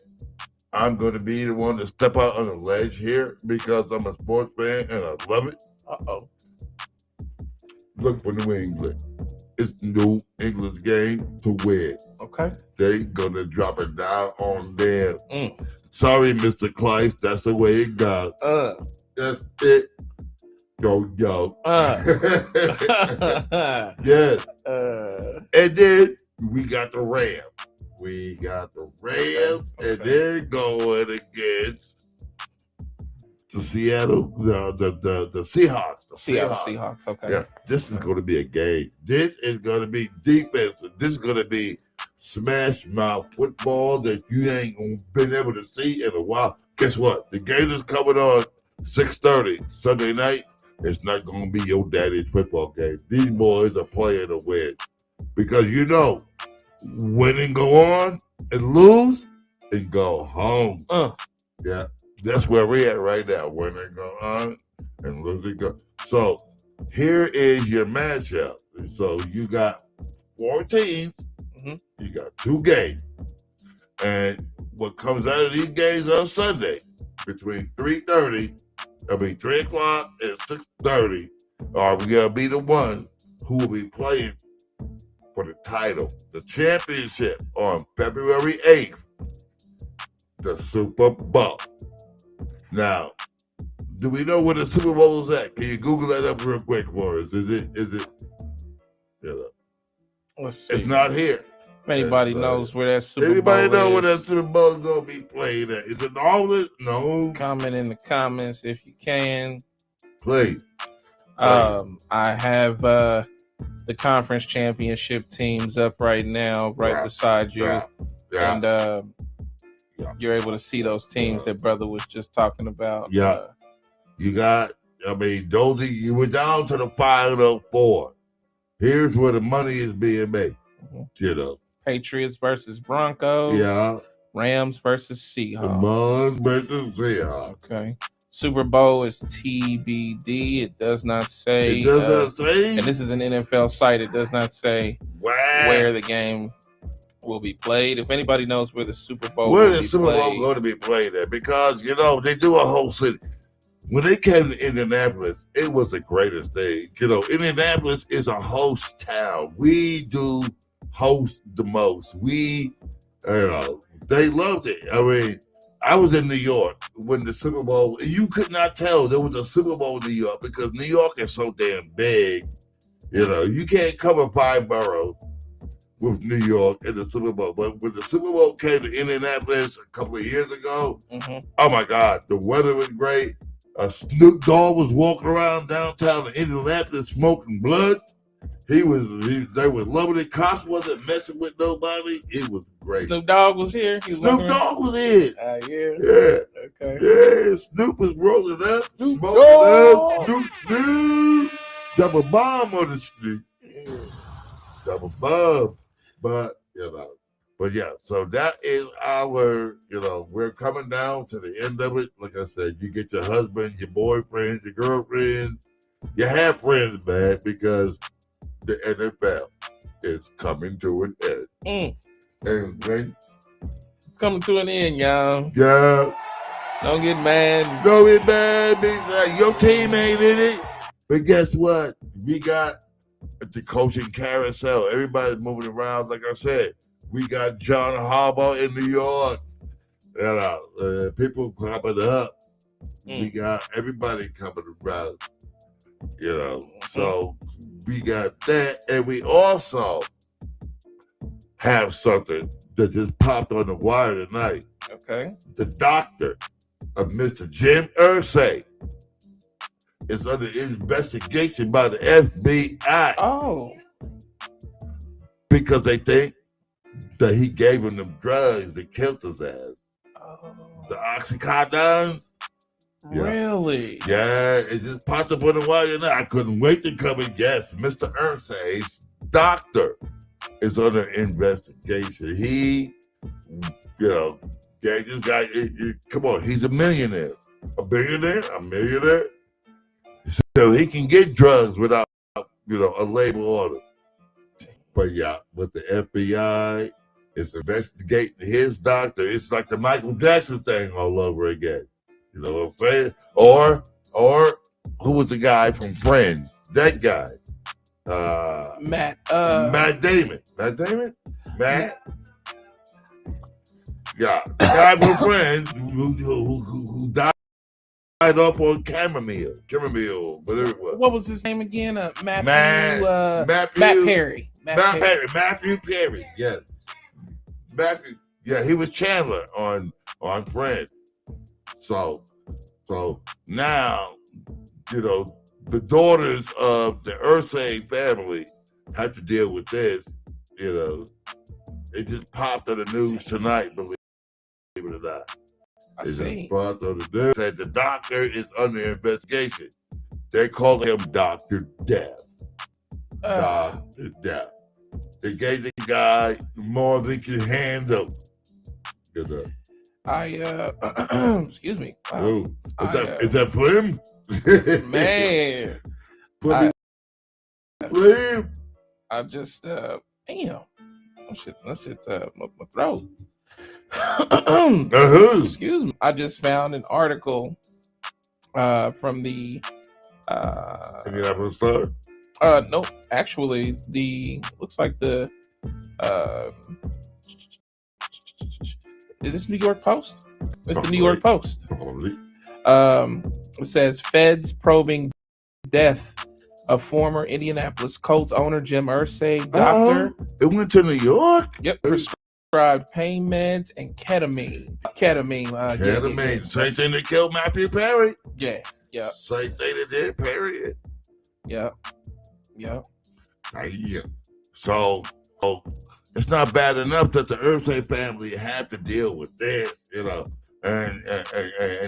I'm going to be the one to step out on the ledge here because I'm a sports fan and I love it. Look for New England. It's New England's game to win. Okay. They're going to drop it down on them. Sorry, Mr. Clyce. That's the way it goes. That's it. Go. Yes. And then we got the Rams. And they're going against the Seattle, the Seahawks. Seahawks. Okay. Yeah, this is going to be a game. This is going to be defensive. This is going to be smash mouth football that you ain't been able to see in a while. Guess what? The game is coming on 6:30 Sunday night. It's not going to be your daddy's football game. These boys are playing to win because win and go on and lose and go home. Yeah. That's where we're at right now. Win and go on and lose and go. So here is your matchup. So you got 4 teams. You got 2 games. And what comes out of these games on Sunday between 3 o'clock and 6:30 are we gonna be the one who will be playing for the title, the championship on February 8th, the Super Bowl. Now, do we know where the Super Bowl is at? Can you Google that up real quick for us? Is it? Let's see. It's not here. If anybody knows where that Super Anybody Bowl know where is, that Super Bowl is gonna be played at? Is it all this? No. comment in the comments if you can. Please. I have the conference championship teams up right now, right beside you. Yeah. And you're able to see those teams that brother was just talking about. Yeah. You got, those you were down to the Final Four. Here's where the money is being made. You know. Patriots versus Broncos. Yeah. Rams versus Seahawks. The Buns versus Seahawks. Okay. Super Bowl is TBD. It does not say. It does not say. And this is an NFL site. It does not say where the game will be played. If anybody knows where the Super Bowl where will the be Super Bowl played, going to be played at? Because, they do a whole city. When they came to Indianapolis, it was the greatest thing. Indianapolis is a host town. We do host the most. They loved it. I was in New York when the Super Bowl, you could not tell there was a Super Bowl in New York because New York is so damn big. You can't cover 5 boroughs with New York in the Super Bowl. But when the Super Bowl came to Indianapolis a couple of years ago, oh my God, the weather was great. Snoop Dogg was walking around downtown in Indianapolis smoking blood. They was loving it. Cops wasn't messing with nobody. It was great. Snoop Dogg was here. Snoop Dogg was in. Yeah. Okay. Yeah. Snoop was rolling up, smoking up. Snoop. Drop a bomb on the street. Drop a bomb. But yeah, so that is our, we're coming down to the end of it. Like I said, you get your husband, your boyfriend, your girlfriend, you have friends, man, because the NFL is coming to an end. And when it's coming to an end, y'all. Yeah. Don't get mad. Don't get mad, because your team ain't in it. But guess what? We got the coaching carousel. Everybody's moving around. Like I said, we got John Harbaugh in New York. People coming up. We got everybody coming around. So we got that, and we also have something that just popped on the wire tonight. Okay. The doctor of Mr. Jim Irsay is under investigation by the FBI. Oh. Because they think that he gave him them drugs that killed his ass. Oh. The Oxycontin. Yeah. Really? Yeah, it just popped up on the wire now. I couldn't wait to come and guess. Mr. Irsay's doctor is under investigation. He, gave this guy, come on, he's a millionaire. A millionaire. So he can get drugs without, a label order. But yeah, with the FBI, is investigating his doctor. It's like the Michael Jackson thing all over again. You know what I'm saying? Or who was the guy from Friends? That guy. Matt Damon. Matt Damon? Yeah. The guy from Friends who died off on chamomile, whatever it was. What was his name again? Matt Perry. Matthew Perry, yes. Matthew, yeah, he was Chandler on Friends. So now, the daughters of the Irsay family have to deal with this. It just popped on the news tonight, believe it or not. I see. Just popped on the news. Said the doctor is under investigation. They call him Dr. Death. Dr. Death. They gave the guy more than he can handle. Excuse me. Wow. Is that Flim? Man. Flim? I just, damn. That shit's my throat. Excuse me. I just found an article from the Indianapolis Star. no, actually, looks like the is this New York Post? It's the New York Post. Probably. It says feds probing death of former Indianapolis Colts owner Jim Irsay. Doctor. It went to New York. Yep. Prescribed pain meds and ketamine. Ketamine. Ketamine. Same thing that killed Matthew Perry. Yeah. Yeah. Same thing that did Perry. Yeah. Yeah. Yeah. So, it's not bad enough that the Irsay family had to deal with this, you know, and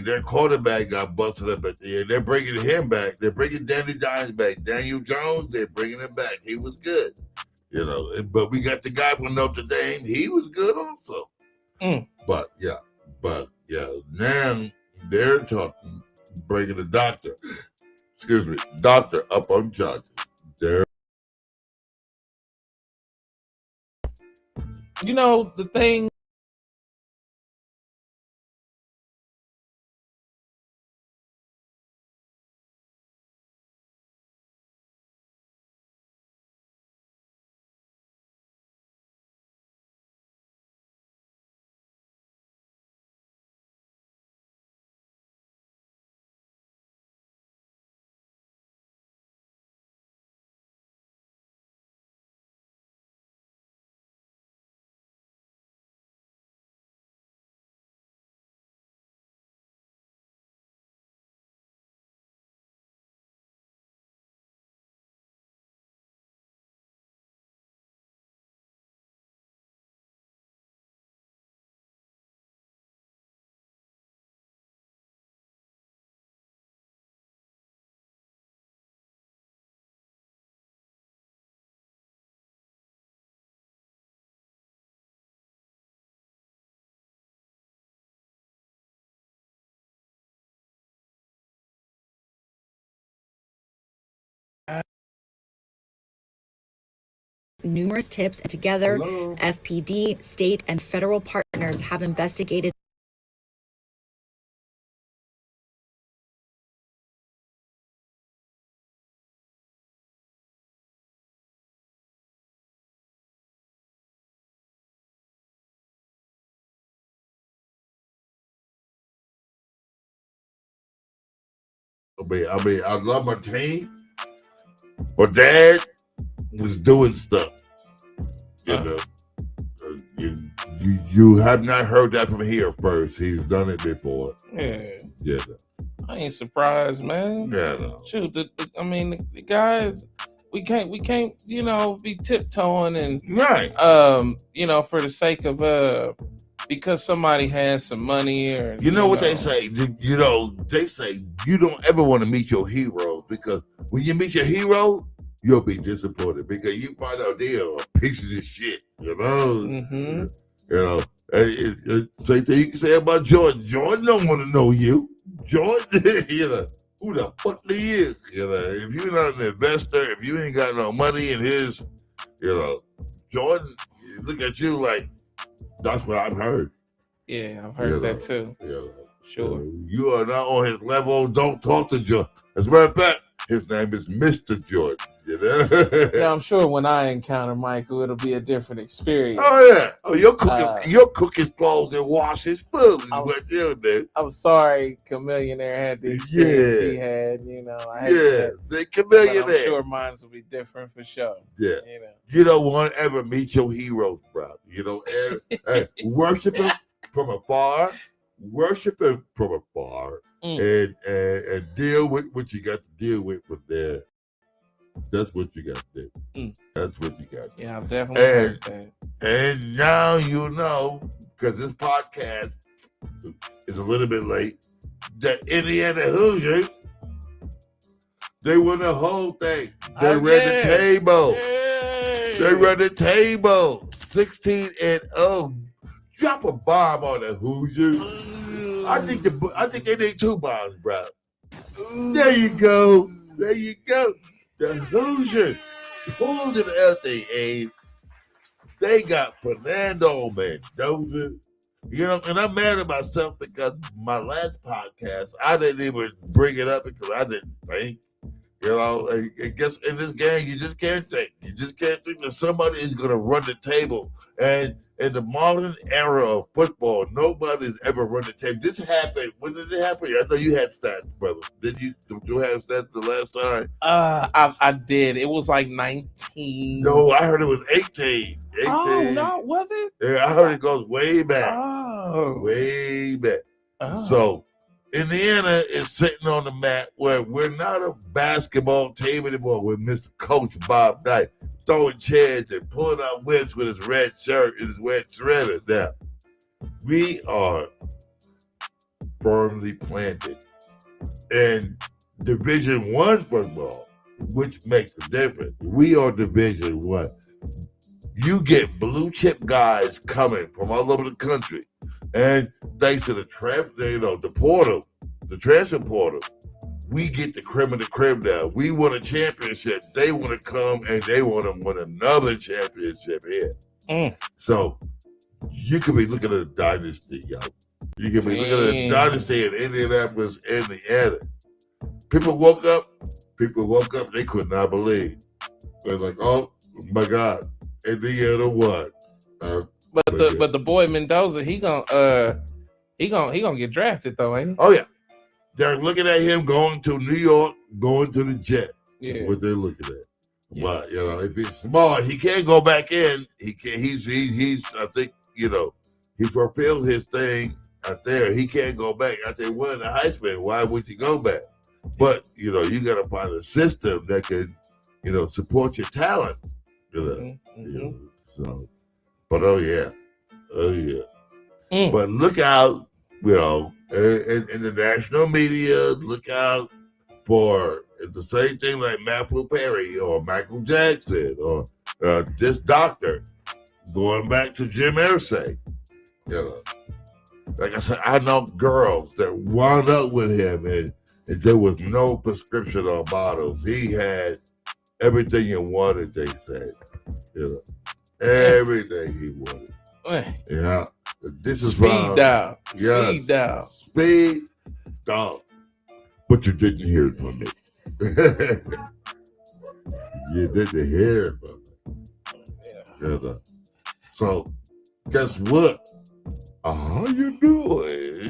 their quarterback got busted up at the end. They're bringing him back. They're bringing Danny Dimes back. Daniel Jones, they're bringing him back. He was good, you know. But we got the guy from Notre Dame. He was good also. But yeah, now they're talking bringing the doctor up on charges. You know, the thing. Numerous tips, and together, FPD, state, and federal partners have investigated I love my team. But Dad was doing stuff. You know, you have not heard that from here first. He's done it before. Yeah. I ain't surprised, man. Yeah. No. Shoot, the guys, we can't, you know, be tiptoeing and right. You know, for the sake of because somebody has some money or you know what they say. You know, they say you don't ever want to meet your hero, because when you meet your hero, you'll be disappointed because you find out they are pieces of shit. You know, You know, same thing you can say about Jordan. Jordan don't want to know you. Jordan, you know, who the fuck he is? You know, if you're not an investor, if you ain't got no money in his, you know, Jordan, look at you like. That's what I've heard. Yeah, I've heard that too. Yeah, sure. You are not on his level. Don't talk to Jordan. As a matter of fact, his name is Mr. Jordan. You know? Yeah, I'm sure when I encounter Michael, it'll be a different experience. Oh yeah. Oh, your cook his clothes and wash his food. Is what you'll do. I'm sorry, Chameleonaire had the experience he had. You know, the Chameleonaire. I'm sure mine will be different for sure. Yeah. You know. You don't want to ever meet your heroes, bro. You know, worship him from afar. Worship him from afar, and deal with what you got to deal with there. That's what you got to do. That's what you got to do. Yeah, I've definitely heard that. And now you know, because this podcast is a little bit late, that Indiana Hoosiers, they won the whole thing. They ran the table. They ran the table. 16-0. Drop a bomb on the Hoosiers. I think they need 2 bombs, bro. There you go. There you go. The Hoosiers pulled it out they aim. They got Fernando Mendoza. You know, and I'm mad at myself because my last podcast, I didn't even bring it up because I didn't think. You know, I guess in this game, you just can't think. You just can't think that somebody is going to run the table. And in the modern era of football, nobody's ever run the table. This happened. When did it happen? I know you had stats, brother. Did you have stats the last time? I did. It was like 19. No, I heard it was 18. 18. Oh, no, was it? Yeah, I heard it goes way back. Oh. Way back. Oh. So, Indiana is sitting on the mat where we're not a basketball team anymore with Mr. Coach Bob Knight throwing chairs and pulling out whips with his red shirt and his red shredder. Now, we are firmly planted in Division I football, which makes a difference. We are Division I. You get blue chip guys coming from all over the country. And thanks to the transfer portal, we get the crib of the crib now. We won a championship. They want to come and they want to win another championship here. So you could be looking at a dynasty, yo. You could be looking at a dynasty in Indianapolis, Indiana. People woke up, they could not believe. They're like, oh my God, Indiana won. But the boy Mendoza, he gonna get drafted though, ain't he? Oh yeah, they're looking at him going to New York, going to the Jets. Yeah. What they're looking at. Yeah. But you know, if he's smart, he can't go back in. He can. He's. I think you know, he fulfilled his thing out there. He can't go back. After they won the Heisman, why would you go back? But you know, you got to find a system that can, you know, support your talent. You know, you know so. But oh yeah. But look out, you know, in the national media, look out for the same thing like Matthew Perry or Michael Jackson or this doctor going back to Jim Irsay. You know, like I said, I know girls that wound up with him and there was no prescription or bottles. He had everything you wanted, they said. You know, everything he wanted. Yeah. This is Speed dial. Yes. Speed dial. Speed dial. But you didn't hear it from me. You didn't hear it from me. Yeah. So, guess what? How you doing?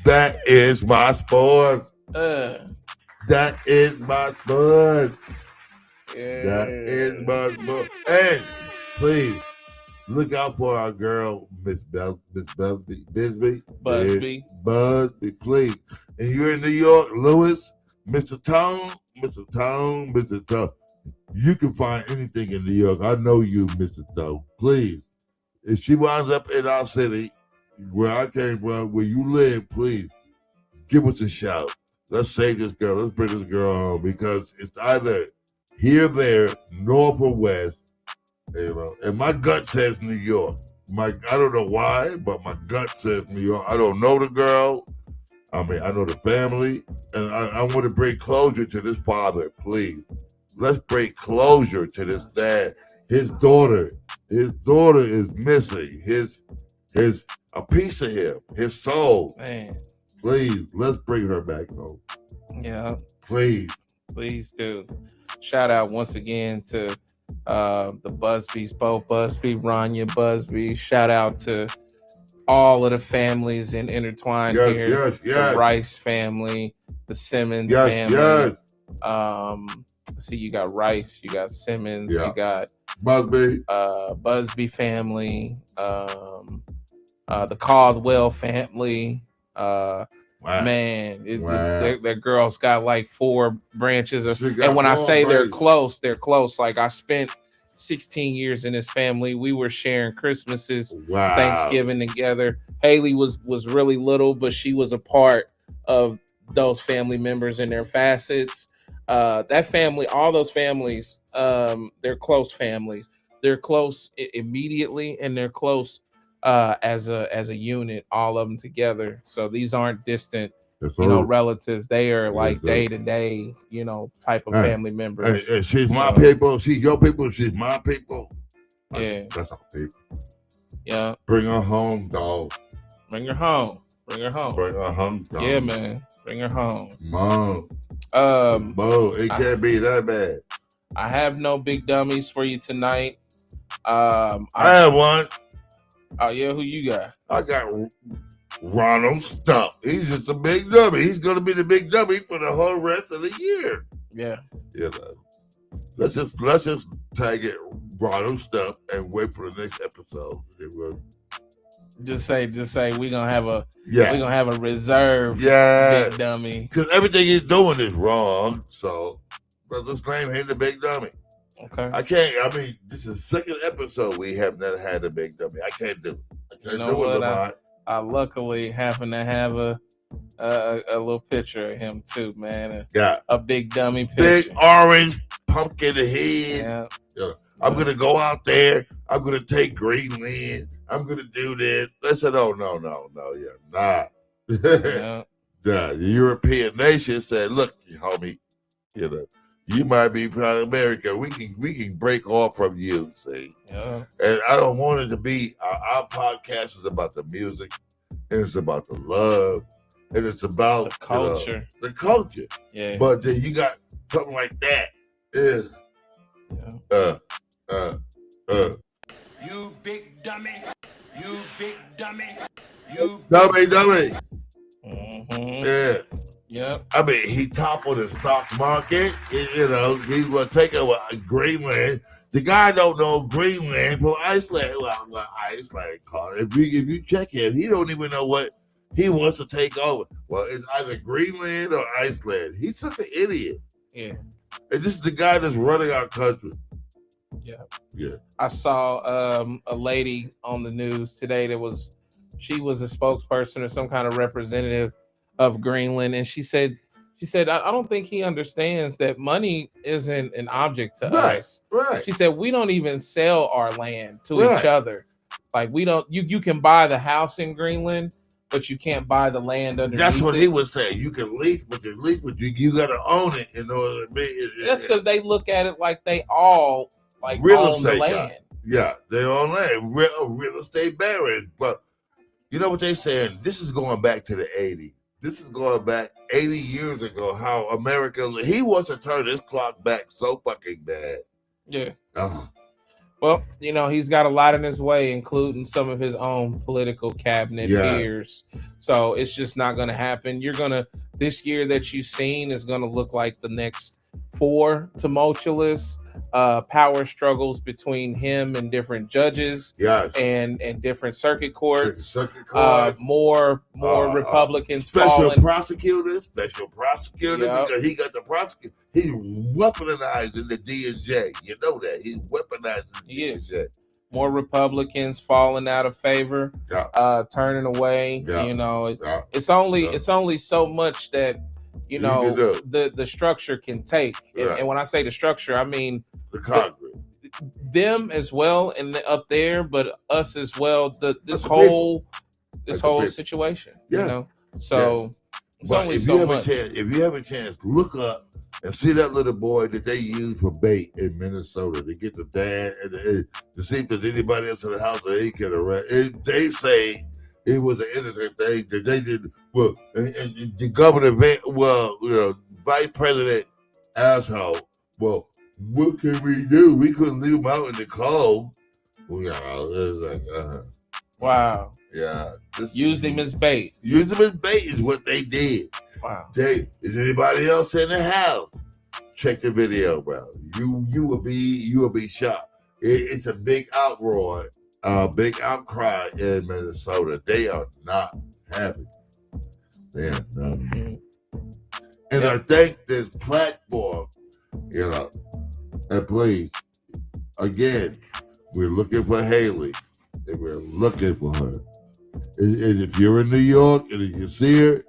That is my sports. That is my sports. That is my sports. And please look out for our girl, Miss Buzbee, please. And you're in New York, Lewis, Mr. Tone. You can find anything in New York. I know you, Mr. Tone. Please. If she winds up in our city, where I came from, where you live, please give us a shout. Let's save this girl. Let's bring this girl home because it's either here, there, north or west. You know, and my gut says New York. I don't know why, but my gut says New York. I don't know the girl. I mean, I know the family, and I want to bring closure to this father, please. Let's bring closure to this dad. His daughter is missing. A piece of him, his soul. Man. Please, let's bring her back home. Yeah. Please do. Shout out once again to the Buzbees, Bo Buzbee, Rania Buzbee. Shout out to all of the families intertwined here. The Rice family, the Simmons family. See, you got Rice, you got Simmons, you got Buzbee family, the Caldwell family. Man, that girl's got like 4 branches of, and when I say they're close. Like I spent 16 years in this family. We were sharing Christmases, Thanksgiving together. Hailey was really little, but she was a part of those family members and their facets. That family, all those families, they're close families. They're close immediately, and they're close as a unit, all of them together. So these aren't distant, relatives. They are like day to day, type of family members. And she's my people. She's your people. She's my people. Yeah, that's our people. Yeah. Bring her home, dog. Bring her home. Bring her home. Bring her home, dog. Yeah, man. Bring her home. Mom. It can't be that bad. I have no big dummies for you tonight. I have one. Oh yeah, who you got? I got Ronald Stump. He's just a big dummy. He's gonna be the big dummy for the whole rest of the year. Yeah. You know. Let's just tag it Ronald Stump and wait for the next episode. Just say we're gonna have a reserve big dummy. Because everything he's doing is wrong. So let's name him the big dummy. Okay. I mean, this is the second episode we have not had a big dummy. I can't do it. I can't do it, Lamont. I luckily happen to have a little picture of him too, man. A big dummy picture. Big orange pumpkin head. Yeah. I'm gonna go out there. I'm gonna take Greenland. I'm gonna do this. I said, oh no, nah. Yeah. The European nation said, look, homie, you might be from America. We can break off from you, see. Yeah. And I don't want it to be our podcast is about the music, and it's about the love, and it's about the culture. The culture. Yeah. But then you got something like that. Yeah. You big dummy. You big dummy. You dummy. Mm-hmm. Yeah. Yep. I mean, he toppled the stock market. He's going to take over Greenland. The guy don't know Greenland from Iceland. Well, Iceland. If you check him, he don't even know what he wants to take over. Well, it's either Greenland or Iceland. He's such an idiot. Yeah. And this is the guy that's running our country. Yeah. I saw a lady on the news today she was a spokesperson or some kind of representative of Greenland, and she said I don't think he understands that money isn't an object to us. Right. She said we don't even sell our land to each other. Like we don't. You can buy the house in Greenland, but you can't buy the land underneath. That's what he was saying. You can lease, but you got to own it in order to be. That's because they look at it like they all real own estate the land. Yeah, they own land. Real estate barons. But you know what they're saying? This is going back to the 80s. This is going back 80 years ago. How America? He wants to turn this clock back so fucking bad. Yeah. Well, he's got a lot in his way, including some of his own political cabinet peers. So it's just not going to happen. This year that you've seen is going to look like the next 4 tumultuous power struggles between him and different judges. Yes. And different circuit courts. More Republicans special prosecutors because he got the prosecutor. He's weaponizing the DNJ. You know that. He's weaponizing the DNJ. More Republicans falling out of favor, turning away. It's only so much that the structure can take. And when I say the structure, I mean the Congress, them as well, and up there, but us as well. This whole situation. So it's only if so you have much. If you have a chance, look up and see that little boy that they used for bait in Minnesota to get the dad and to see if there's anybody else in the house that he can arrest. They say it was an innocent thing that they did. Well, and the governor, Vice President asshole. Well, what can we do? We couldn't leave him out in the cold. It's like, wow. Yeah. Used him as bait. Used him as bait is what they did. Wow. Is anybody else in the house? Check the video, bro. You will be shocked. It's a big outroar, big outcry in Minnesota. They are not happy. They are not. And I think this platform, and please, again, we're looking for Hailey. And we're looking for her. And if you're in New York and you see her,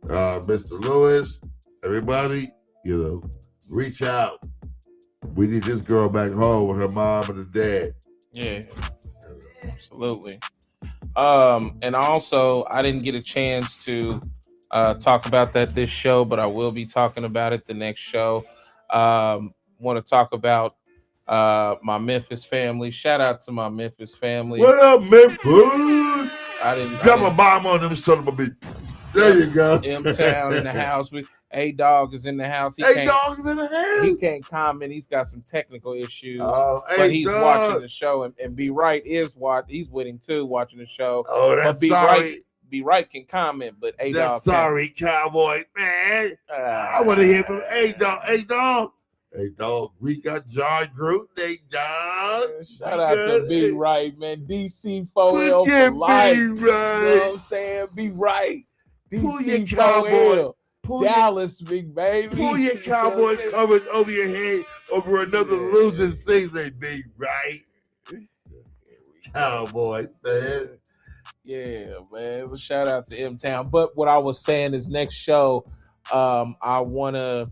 Mr. Lewis, everybody, reach out. We need this girl back home with her mom and her dad. Yeah, absolutely. And also, I didn't get a chance to talk about that this show, but I will be talking about it the next show. Want to talk about my Memphis family. Shout out to my Memphis family. What up, Memphis? Got my bomb on them son of a bitch. There you go. M-Town in the house. A-Dog is in the house. A-Dog is in the house. He can't comment. He's got some technical issues. Oh, but he's watching the show. And Be Right is he's with him too, watching the show. Oh, that's sorry. Be Right can comment, but A-Dog That's sorry, Cowboy, man. I want to hear from A-Dog. A-Dog. Hey, dog, we got John Gruden, dog. Shout out to Be Right, man. DC 4L for life. Be right. You know what I'm saying? Be Right. Pull your DC Cowboy. 4L. Dallas, big baby. Pull your Cowboy covers over your head over another losing season, Be Right. Cowboy, man. Yeah, man. Well, shout out to M-Town. But what I was saying is next show, I want to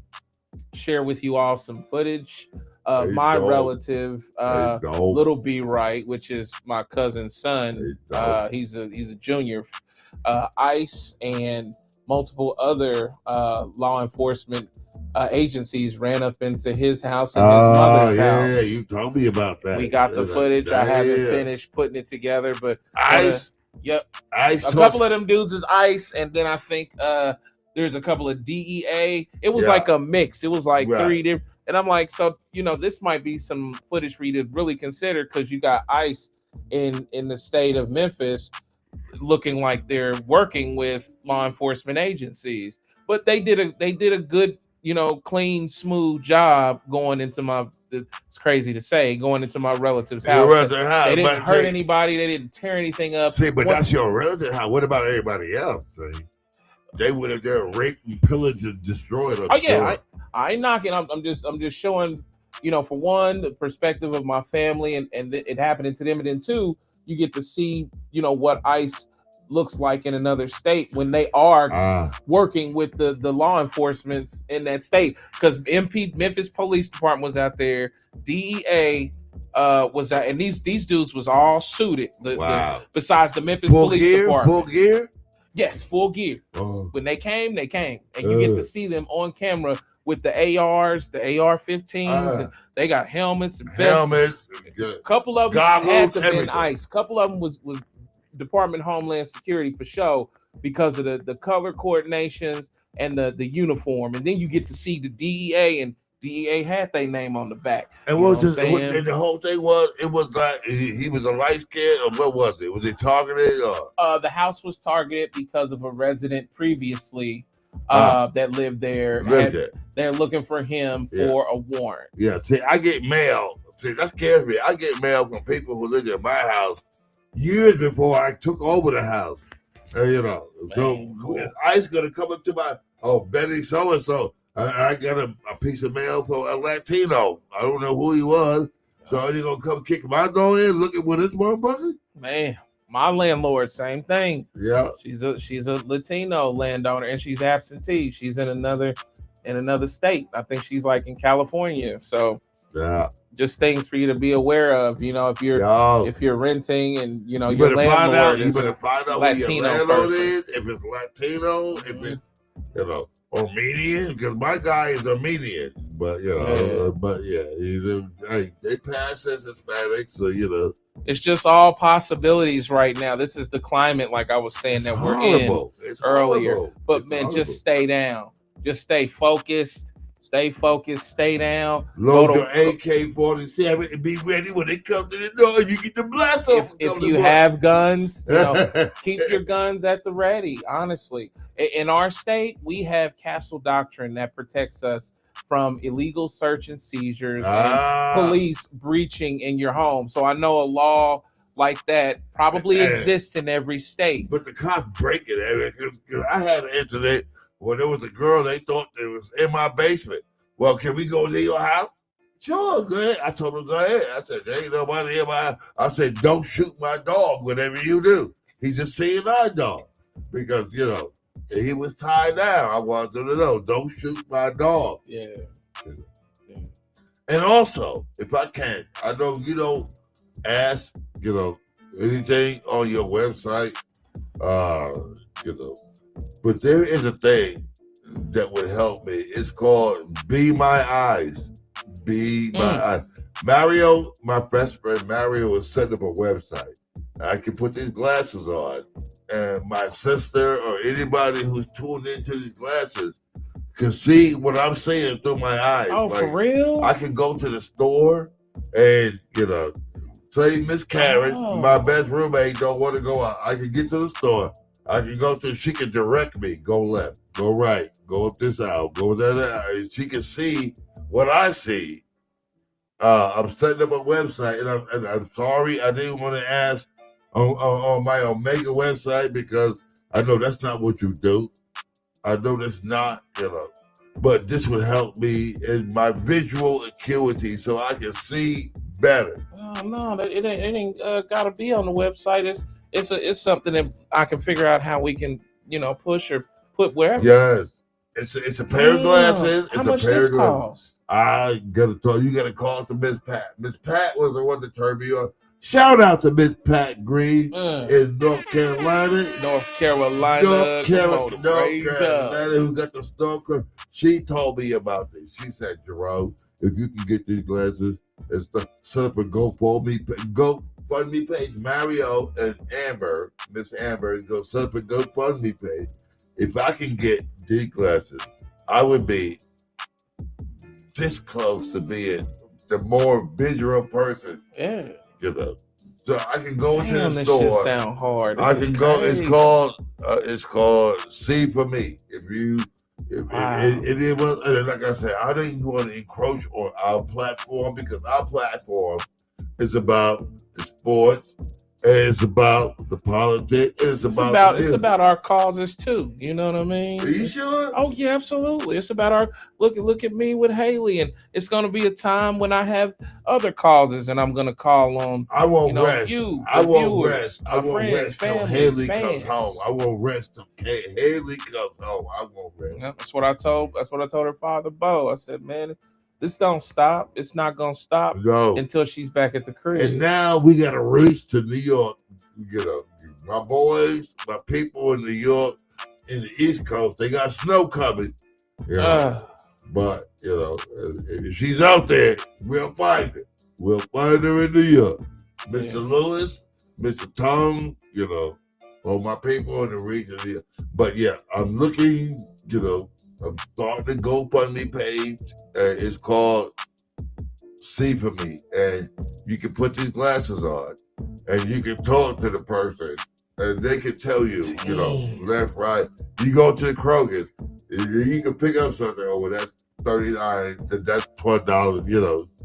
share with you all some footage of my relative, Little Be Right, which is my cousin's son. He's a junior. ICE and multiple other law enforcement agencies ran up into his house and his mother's house. Yeah, you told me about that. We got the footage. I haven't finished putting it together, but ICE. Yep. ICE. A couple of them dudes is ICE, and then I think there's a couple of DEA. It was like a mix. It was like three different. And I'm like, so this might be some footage for you to really consider, because you got ICE in the state of Memphis looking like they're working with law enforcement agencies, but they did a good, clean, smooth job going into it's crazy to say, going into my relative's house. They didn't hurt anybody. They didn't tear anything up. See, but that's your relative house. What about everybody else? See? They went up there, raped and pillaged and destroyed them. Oh yeah, I ain't knocking. I'm just showing, for one, the perspective of my family and it happening to them, and then two, you get to see, what ICE looks like in another state when they are working with the law enforcement in that state. Because Memphis Police Department was out there, DEA was out, and these dudes was all suited. Besides the Memphis Police Department, full gear. Yes, full gear. When they came, and you get to see them on camera with the ARs, the AR-15s, and they got helmets and vests. A couple of them had to be ICE. A couple of them was Department of Homeland Security for show, because of the color coordinations and the uniform. And then you get to see the DEA, and DEA had their name on the back. And what was and the whole thing was, it was like he was a light skin, or what was it? Was it targeted? Or? The house was targeted because of a resident previously that lived there. They're looking for him for a warrant. Yeah, see, I get mail. See, that scares me. I get mail from people who lived in my house years before I took over the house. So is ICE gonna come up to my Betty so and so? I got a piece of mail for a Latino. I don't know who he was. So are you gonna come kick my door in, look at what this motherfucker? Man, my landlord, same thing. Yeah. She's a Latino landowner, and she's absentee. She's in another state. I think she's like in California. So just things for you to be aware of. If you're renting, and your landlord you better find out who your landlord is. If it's Latino, if it's Armenian, because my guy is Armenian, but they pass as Hispanic, so it's just all possibilities right now. This is the climate, like I was saying, that we're in earlier. But man, just stay down, just stay focused. Stay down. Load your AK-47 and be ready when they come to the door. You get the blast off. If you have guns, keep your guns at the ready. Honestly, in our state, we have castle doctrine that protects us from illegal search and seizures and police breaching in your home. So I know a law like that probably exists in every state. But the cops break it. I had an incident where there was a girl they thought that was in my basement. Well, can we go to your house? Sure, go ahead. I told her, go ahead. I said, there ain't nobody in my house. I said, don't shoot my dog, whatever you do. He's just seeing our dog. Because, he was tied down. I wanted to know, don't shoot my dog. Yeah. And also, if I can, I know you don't ask, anything on your website, but there is a thing that would help me. It's called Be My Eyes. Be My Eyes. Mario, my best friend Mario, was setting up a website. I can put these glasses on, and my sister or anybody who's tuned into these glasses can see what I'm seeing through my eyes. Oh, like, for real? I can go to the store and, say Miss Karen, my best roommate, don't want to go out. I can get to the store. I can go through, she can direct me, go left, go right, go up this aisle, go that, and she can see what I see. I'm setting up a website, and I'm sorry I didn't want to ask on my Omega website because I know that's not what you do. I know that's not, but this would help me in my visual acuity so I can see better. Oh, no, it ain't gotta be on the website. It's something that I can figure out how we can, push or put wherever. Yes, it's a pair of glasses. How It's much a pair this of glasses. cost? I gotta tell you, gotta call it to Miss Pat. Miss Pat was the one that turned me on. Shout out to Miss Pat Green in North Carolina. North Carolina, who got the storm. She told me about this. She said, Jerome, if you can get these glasses and set up a GoFundMe page. Mario and Amber, Miss Amber, go set up a GoFundMe page. If I can get these glasses, I would be this close to being the more visual person. Yeah. So I can go into the this store. shit sound hard. I can go. It's called See For Me. And like I said, I didn't want to encroach on our platform because our platform is about the sports. It's about the politics. It's about our causes too. You know what I mean? Are you sure? Oh yeah, absolutely. It's about our look at me with Hailey, and it's gonna be a time when I have other causes, and I'm gonna call on. I won't rest. I won't rest till Hailey fans. comes home. I won't rest till Hailey comes home. I won't rest. Yeah, that's what I told her father, Bo. I said, man, this don't stop. It's not gonna stop until she's back at the crib. And now we gotta reach to New York. My boys, my people in New York, in the East Coast, they got snow coming. But if she's out there, we'll find her. We'll find her in New York. Mr. Lewis, Mr. Tong, all my people in the region here. But yeah, I'm looking, I'm starting a GoFundMe page. It's called See For Me. And you can put these glasses on and you can talk to the person and they can tell you, left, right. You go to the Kroger's, you can pick up something over that's $39, that's $12,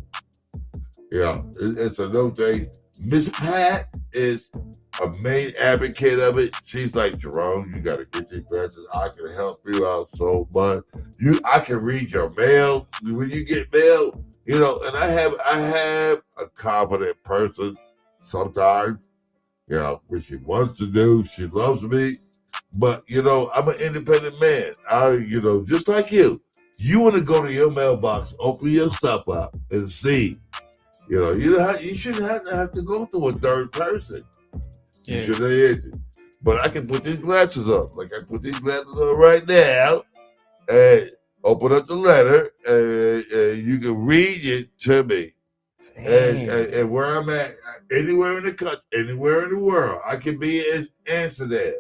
Yeah, it's a no thing. Miss Pat is a main advocate of it. She's like, Jerome, you gotta get these glasses. I can help you out so much. I can read your mail when you get mail, and I have a confident person sometimes, what she wants to do, she loves me. But I'm an independent man. Just like you. You want to go to your mailbox, open your stuff up and see. You shouldn't have to go through a third person. Yeah. You should have. But I can put these glasses on. Like I put these glasses on right now and open up the letter and you can read it to me. And where I'm at, anywhere in the country, anywhere in the world, I can be in Amsterdam.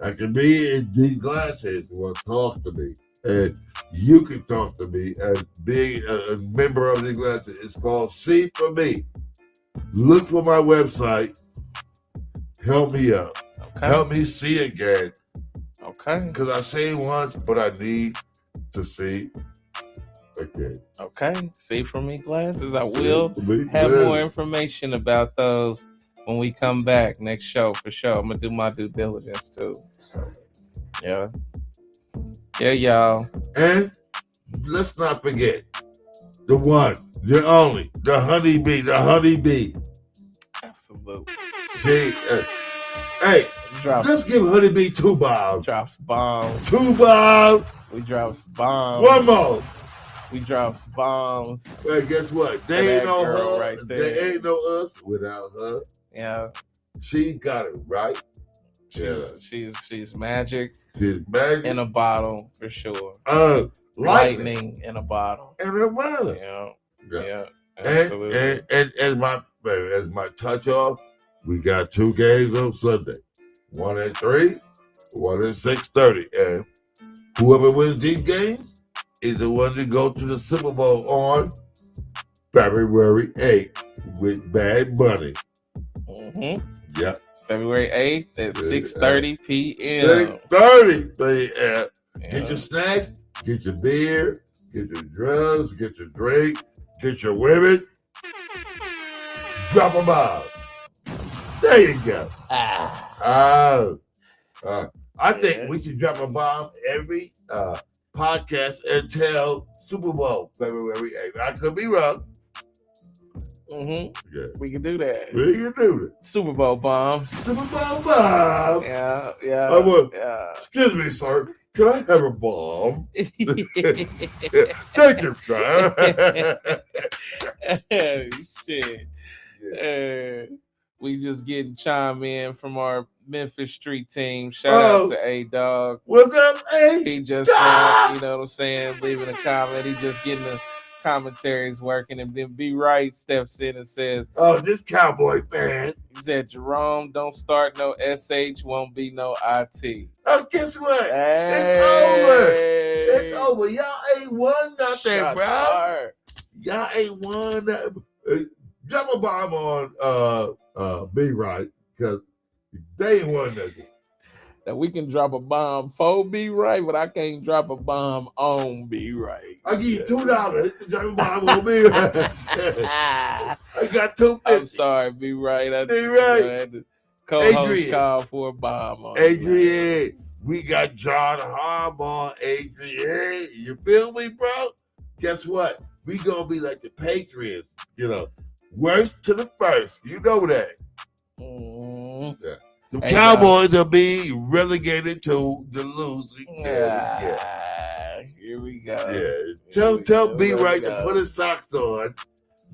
I can be in these glasses and talk to me. And you can talk to me as being a member of the glasses. It's called See For Me. Look for my website. Help me out. Okay. Help me see again. Okay. Because I see once, but I need to see again. Okay. See For Me glasses. I will have more information about those when we come back next show for sure. I'm gonna do my due diligence too. So, yeah. Yeah, y'all. And let's not forget the one, the only, the honeybee, Absolutely. See, hey, let's give honeybee 2 bombs. Drops bombs. 2 bombs. We drops bombs. 1 more. We drops bombs. Well, guess what? They ain't no her. Right there. They ain't no us without her. Yeah. She got it right. She's magic. She's magic in a bottle for sure. Lightning in a bottle. In a bottle. Yeah. And as my touch off, we got 2 games on Sunday. 1 at 3, 1 at 6:30. And whoever wins these games is the one to go to the Super Bowl on February 8th with Bad Bunny. Mm-hmm. Yep. February 8th at 6:30 p.m. 6:30 p.m. Get your snacks, get your beer, get your drugs, get your drink, get your women. Drop them out. There you go. I think we should drop a bomb every podcast until Super Bowl, February 8th. I could be wrong. Mm-hmm. Yeah. We can do that. We can do that. Super Bowl bombs. Super Bowl bomb. Yeah. Excuse me, sir. Can I have a bomb? Thank you, sir. Shit. We just getting chime in from our Memphis Street team. Shout out to A-Dog. What's up, A? He just now, you know what I'm saying, leaving a comment. He just getting the commentaries working, and then B Wright steps in and says, "Oh, this Cowboy fan." He said, "Jerome, don't start no SH, won't be no IT." Oh, guess what? Hey. It's over. Y'all ain't won nothing, bro. Y'all ain't won nothing. Drop a bomb on B Wright because they ain't won nothing. That we can drop a bomb for B Wright, but I can't drop a bomb on B Wright. I give you $2 to drop a bomb on B Wright. I got $2.50. I'm sorry, B Wright. B Wright. I had to co-host call for a bomb on Adrian. We got John Harbaugh, Adrian. You feel me, bro? Guess what? We gonna be like the Patriots, you know. Worst to the first. You know that. Yeah. The Cowboys will be relegated to the losing. Here we go. Yeah. Tell B Wright to put his socks on,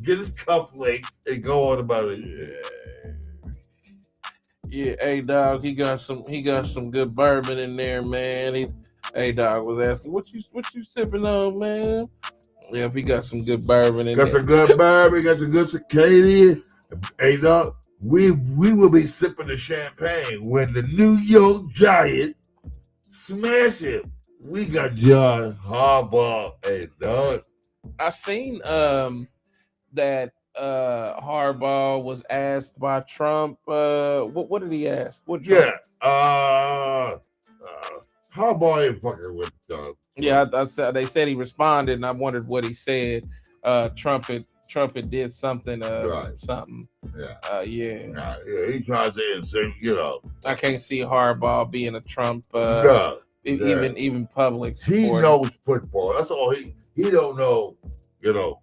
get his cufflinks, and go on about it. Yeah, A-Dog, he got some good bourbon in there, man. A-Dog was asking, what you sipping on, man? Yeah, he got some good bourbon in there. Got some good bourbon, got some good Circadian. A-Dog, we will be sipping the champagne when the New York Giants smash it. We got John Harbaugh, A-Dog. I seen that Harbaugh was asked by Trump. What did he ask? What Trump? Harbaugh ain't fucking with Trump. Yeah, they said he responded, and I wondered what he said. Trump had did something. Something. He tries to say, you know. I can't see Harbaugh being a Trump. Even public. He knows football. That's all he don't know. You know.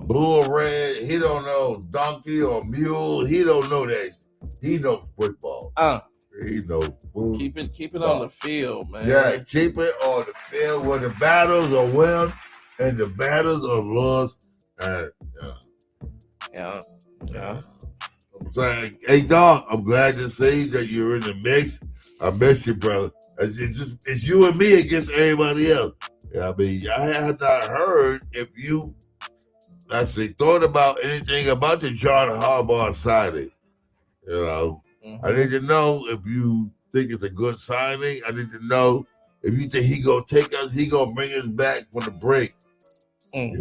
Blue or red, he don't know donkey or mule, he don't know that. He knows football. He knows football. Keep it on the field, man. Yeah, keep it on the field where the battles are won and the battles are lost. Yeah. I'm saying, hey dog, I'm glad to see that you're in the mix. I miss you, brother. It's you and me against everybody else. I mean, I have not heard if you actually thought about anything about the John Harbaugh signing. You know, I need to know if you think it's a good signing. I need to know if you think he gonna take us, he gonna bring us back from the break. Yeah.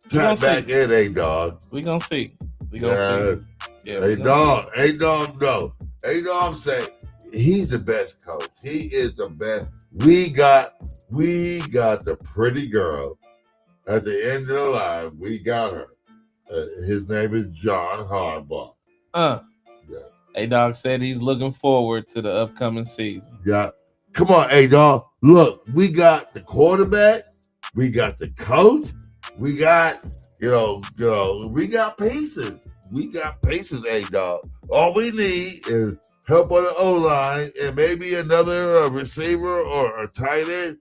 Tap back in, A-Dog. We gonna see. We gonna see. Yeah, A-Dog, no. A-Dog say he's the best coach. He is the best. We got the pretty girl at the end of the line. We got her. His name is John Harbaugh. A-Dog said he's looking forward to the upcoming season. Yeah. Come on, A-Dog. Look, we got the quarterback. We got the coach. We got, we got pieces. We got pieces, A-Dog. All we need is help on the O-line and maybe another receiver or a tight end.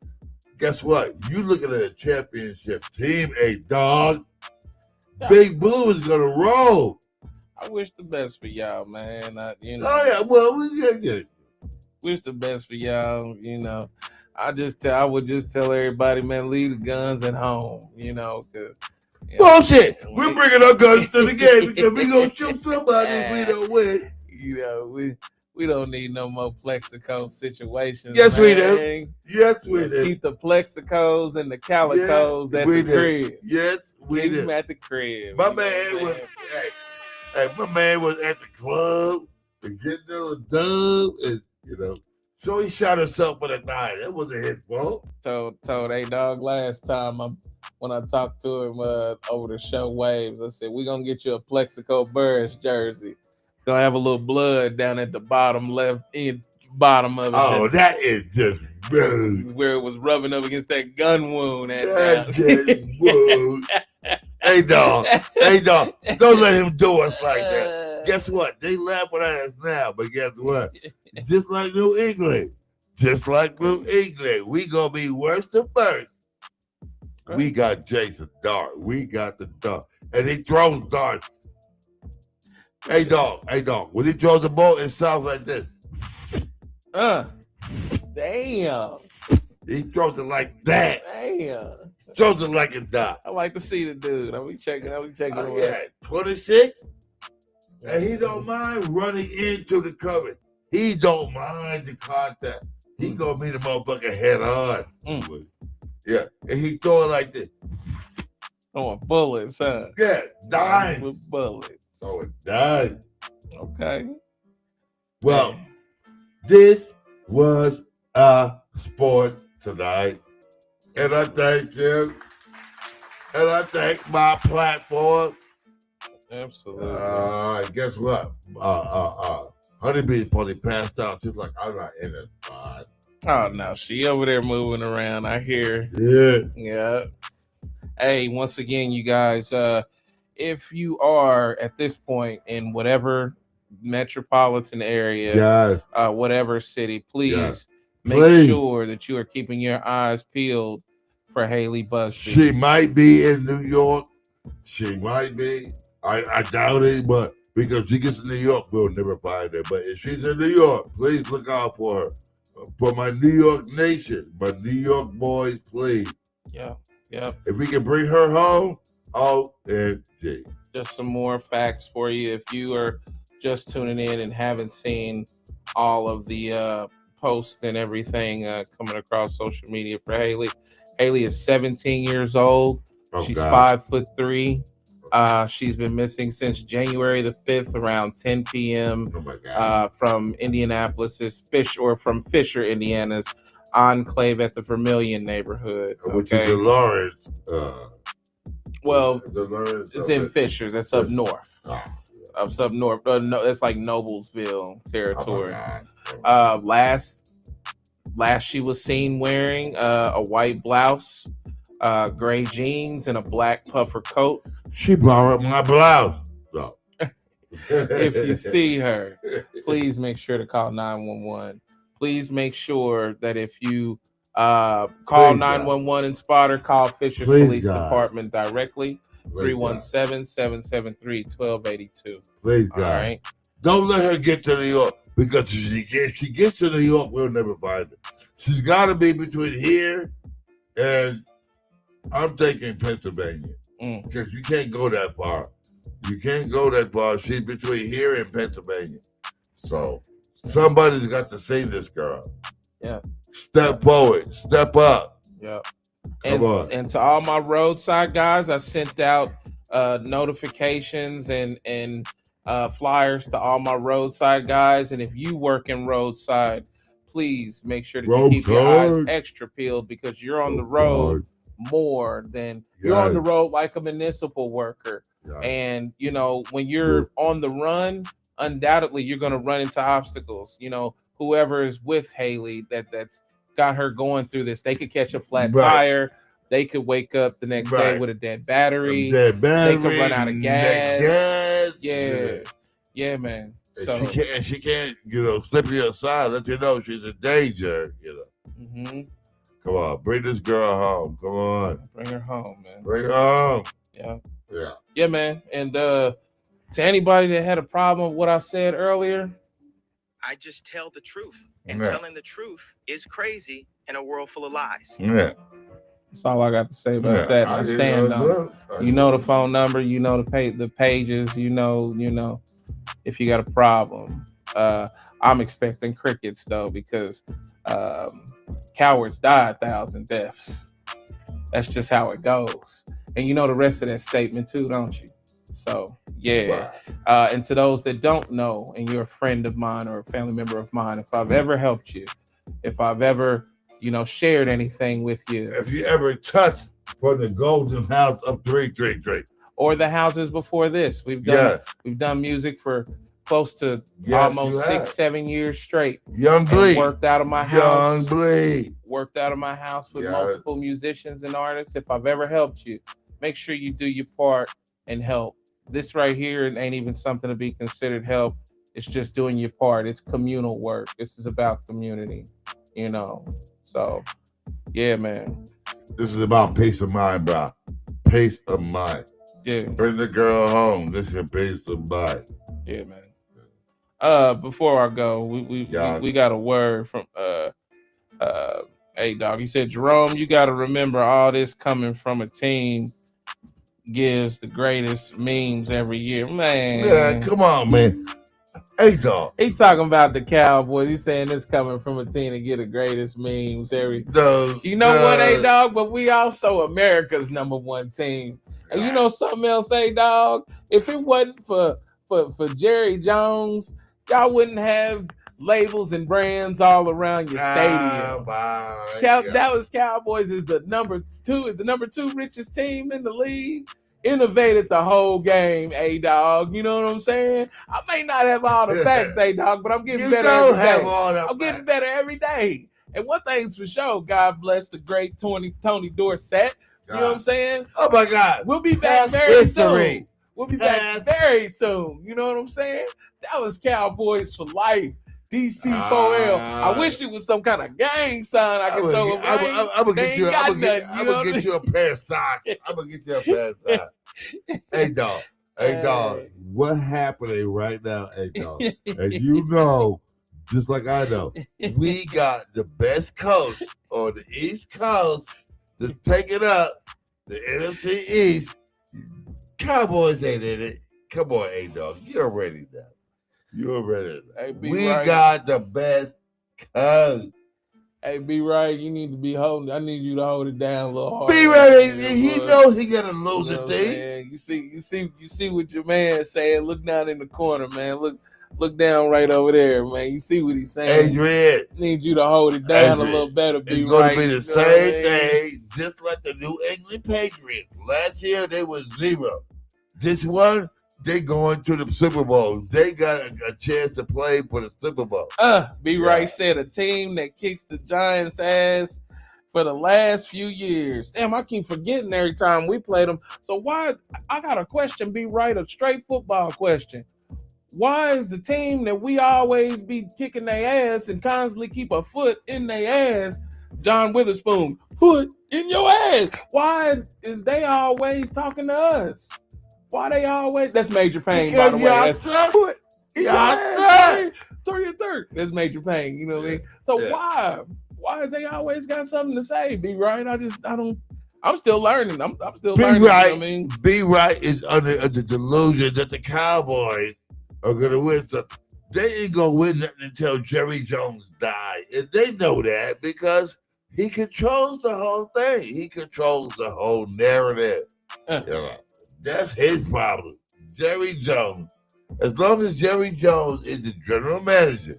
Guess what? You looking at a championship team, A-Dog. Big Blue is going to roll. I wish the best for y'all, man. Oh, yeah. Well, we wish the best for y'all, I would just tell everybody, man, leave the guns at home, because, Yeah. Bullshit. We're bringing our guns to the game because we gonna shoot somebody if we don't win. You know, we don't need no more Plexico situations. Yes, man. we do. Yes, we do. Keep the Plexicos and the Calicos at the crib. Yes, we Keep do. them at the crib. My man was, my man was at the club and getting a dub, and so he shot himself with a knife. That wasn't his fault. Told A-Dog last time when I talked to him over the show Waves, I said, we're going to get you a Plexico Burris jersey. It's going to have a little blood down at the bottom bottom of it. Oh, that is just rude. Where it was rubbing up against that gun wound. That's just rude. Hey, dog. Don't let him do us like that. Guess what? They laughing at us now, but guess what? Just like New England. We going to be worse than first. Right. We got Jason Dart. We got the dart. And he throws darts. Hey, dog. When he throws the ball, it sounds like this. Damn. He throws it like that. Damn. Throws it like a dot. I like to see the dude. I'll be checking. Yeah, 26. And he don't mind running into the cover. He don't mind the contact. He gonna meet the motherfucker head on. Yeah, and he throw it like this. Throwing bullets, huh? Yeah, dying with bullets. Oh, dying. Okay. Well, this was sports tonight, and I thank you, and I thank my platform. Absolutely. Guess what? Honeybee's probably passed out. She's like, I'm not in it. Oh no, she over there moving around. I hear. Yeah. Hey, once again, you guys, if you are at this point in whatever metropolitan area, whatever city, please make sure that you are keeping your eyes peeled for Hailey Buzbee. She might be in New York. She might be. I doubt it, but because she gets to New York, we'll never find her. But if she's in New York, please look out for her. For my New York nation, my New York boys, please. Yeah. If we can bring her home, OMG. Just some more facts for you. If you are just tuning in and haven't seen all of the posts and everything coming across social media for Hailey. Hailey is 17 years old. She's 5'3". She's been missing since January the 5th around 10 p.m. From Indianapolis's from Fisher, Indiana's enclave at the Vermilion neighborhood. Which is in Lawrence. It's in Fisher. That's up north. Up north. No, that's like Noblesville territory. Last she was seen wearing a white blouse, gray jeans, and a black puffer coat. She borrowed my blouse. So. If you see her, please make sure to call 911. Please make sure that if you call 911 and spot her, call Fisher Police Department directly. 317-773-1282. Please, God. All right. Don't let her get to New York, because if she gets to New York, we'll never find her. She's got to be between here and I'm thinking Pennsylvania, because you can't go that far. She's between here and Pennsylvania. So somebody's got to save this girl. Yeah. Step forward. Step up. Yeah. And to all my roadside guys, I sent out notifications and flyers to all my roadside guys. And if you work in roadside, please make sure that you keep your eyes extra peeled, because you're on the road more than you're on the road like a municipal worker. And when you're on the run, undoubtedly you're going to run into obstacles. Whoever is with Hailey that's got her going through this, they could catch a flat tire, they could wake up the next day with a dead battery, they could run out of gas. Yeah, man. So she can't slip to your side, let you know she's in danger. Come on, bring this girl home. Come on. Bring her home, man. Bring her home. Yeah, man. And to anybody that had a problem with what I said earlier, I just tell the truth. And telling the truth is crazy in a world full of lies. That's all I got to say about that. I stand on it. You know the phone number. You know the pages. You know. If you got a problem. I'm expecting crickets though because cowards die 1,000 deaths. That's just how it goes. And you know the rest of that statement too, don't you? So yeah. And to those that don't know, and you're a friend of mine or a family member of mine, if I've ever helped you, if I've ever shared anything with you. If you ever touched from the Golden House up 333. Or the houses before this. We've done music for close to almost 6-7 years straight. Young Bleed. Worked out of my house. Young Bleed. Worked out of my house with multiple musicians and artists. If I've ever helped you, make sure you do your part and help. This right here ain't even something to be considered help. It's just doing your part. It's communal work. This is about community, So, yeah, man. This is about peace of mind, bro. Peace of mind. Yeah. Bring the girl home. This is peace of mind. Yeah, man. Before I go, we got a word from hey dog. He said, Jerome, you got to remember all this coming from a team gives the greatest memes every year, man. Yeah, come on, man. Hey dog. He talking about the Cowboys. He's saying this coming from a team that get the greatest memes every. You know what, hey dog? But we also America's #1 team. And you know something else, hey dog? If it wasn't for Jerry Jones, y'all wouldn't have labels and brands all around your stadium. Dallas Cowboys is the number 2 richest team in the league. Innovated the whole game, A-Dog. You know what I'm saying? I may not have all the facts, A-Dog, but I'm getting better every day. I'm getting better every day. And one thing's for sure, God bless the great Tony Dorsett. You know what I'm saying? Oh, my God. We'll be back very soon. We'll be back very soon. You know what I'm saying? That was Cowboys for life. DC4L. I wish it was some kind of gang sign I could throw away. I'm going to get you a pair of socks. I'm going to get you a pair of socks. Hey, dog. Hey, dog. What happening right now, hey, dog? And you know, just like I know, we got the best coach on the East Coast that's taking up the NFC East. Cowboys ain't in it. Come on, hey, dog. You already know. You're ready. Hey, we got the best coach. Hey, be right. You need to be holding. I need you to hold it down a little harder. Be ready. He knows he got a losing thing. You see what your man saying. Look down in the corner, man. Look down right over there, man. You see what he's saying. Adrian, need you to hold it down a little better. It's going to be the same thing, just like the New England Patriots. Last year they were 0. This one. They going to the Super Bowl. They got a chance to play for the Super Bowl. Right said a team that kicks the Giants' ass for the last few years. Damn, I keep forgetting every time we play them. So why? I got a question. Be right, a straight football question. Why is the team that we always be kicking their ass and constantly keep a foot in their ass, John Witherspoon, foot in your ass? Why is they always talking to us? Why they always? That's Major Pain, by the way. That's That's Major Pain. You know what I mean? So why is they always got something to say? Be right. I'm still learning. I'm still learning. Right. You know what I mean? Be right is under the delusion that the Cowboys are gonna win. So they ain't gonna win nothing until Jerry Jones dies, and they know that because he controls the whole thing. He controls the whole narrative. That's his problem. Jerry Jones. As long as Jerry Jones is the general manager,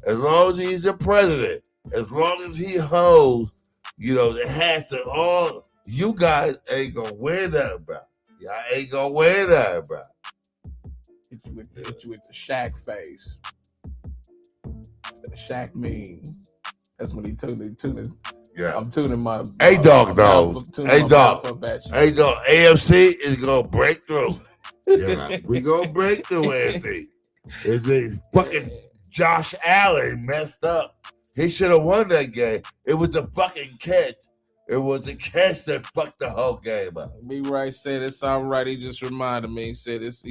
as long as he's the president, as long as he holds, the hats and all, you guys ain't gonna win that, bro. Y'all ain't gonna win that, bro. Hit you with the Shaq face. The Shaq meme. That's when he tuned his. Yeah, I'm tuning my. Hey, dog, knows. Hey, dog. Hey, dog. AFC is gonna break through. We gonna break through AFC. It's a fucking Josh Allen messed up. He should have won that game. It was the fucking catch. It was the catch that fucked the whole game up. B. Rice said it's all right. He just reminded me. He said it's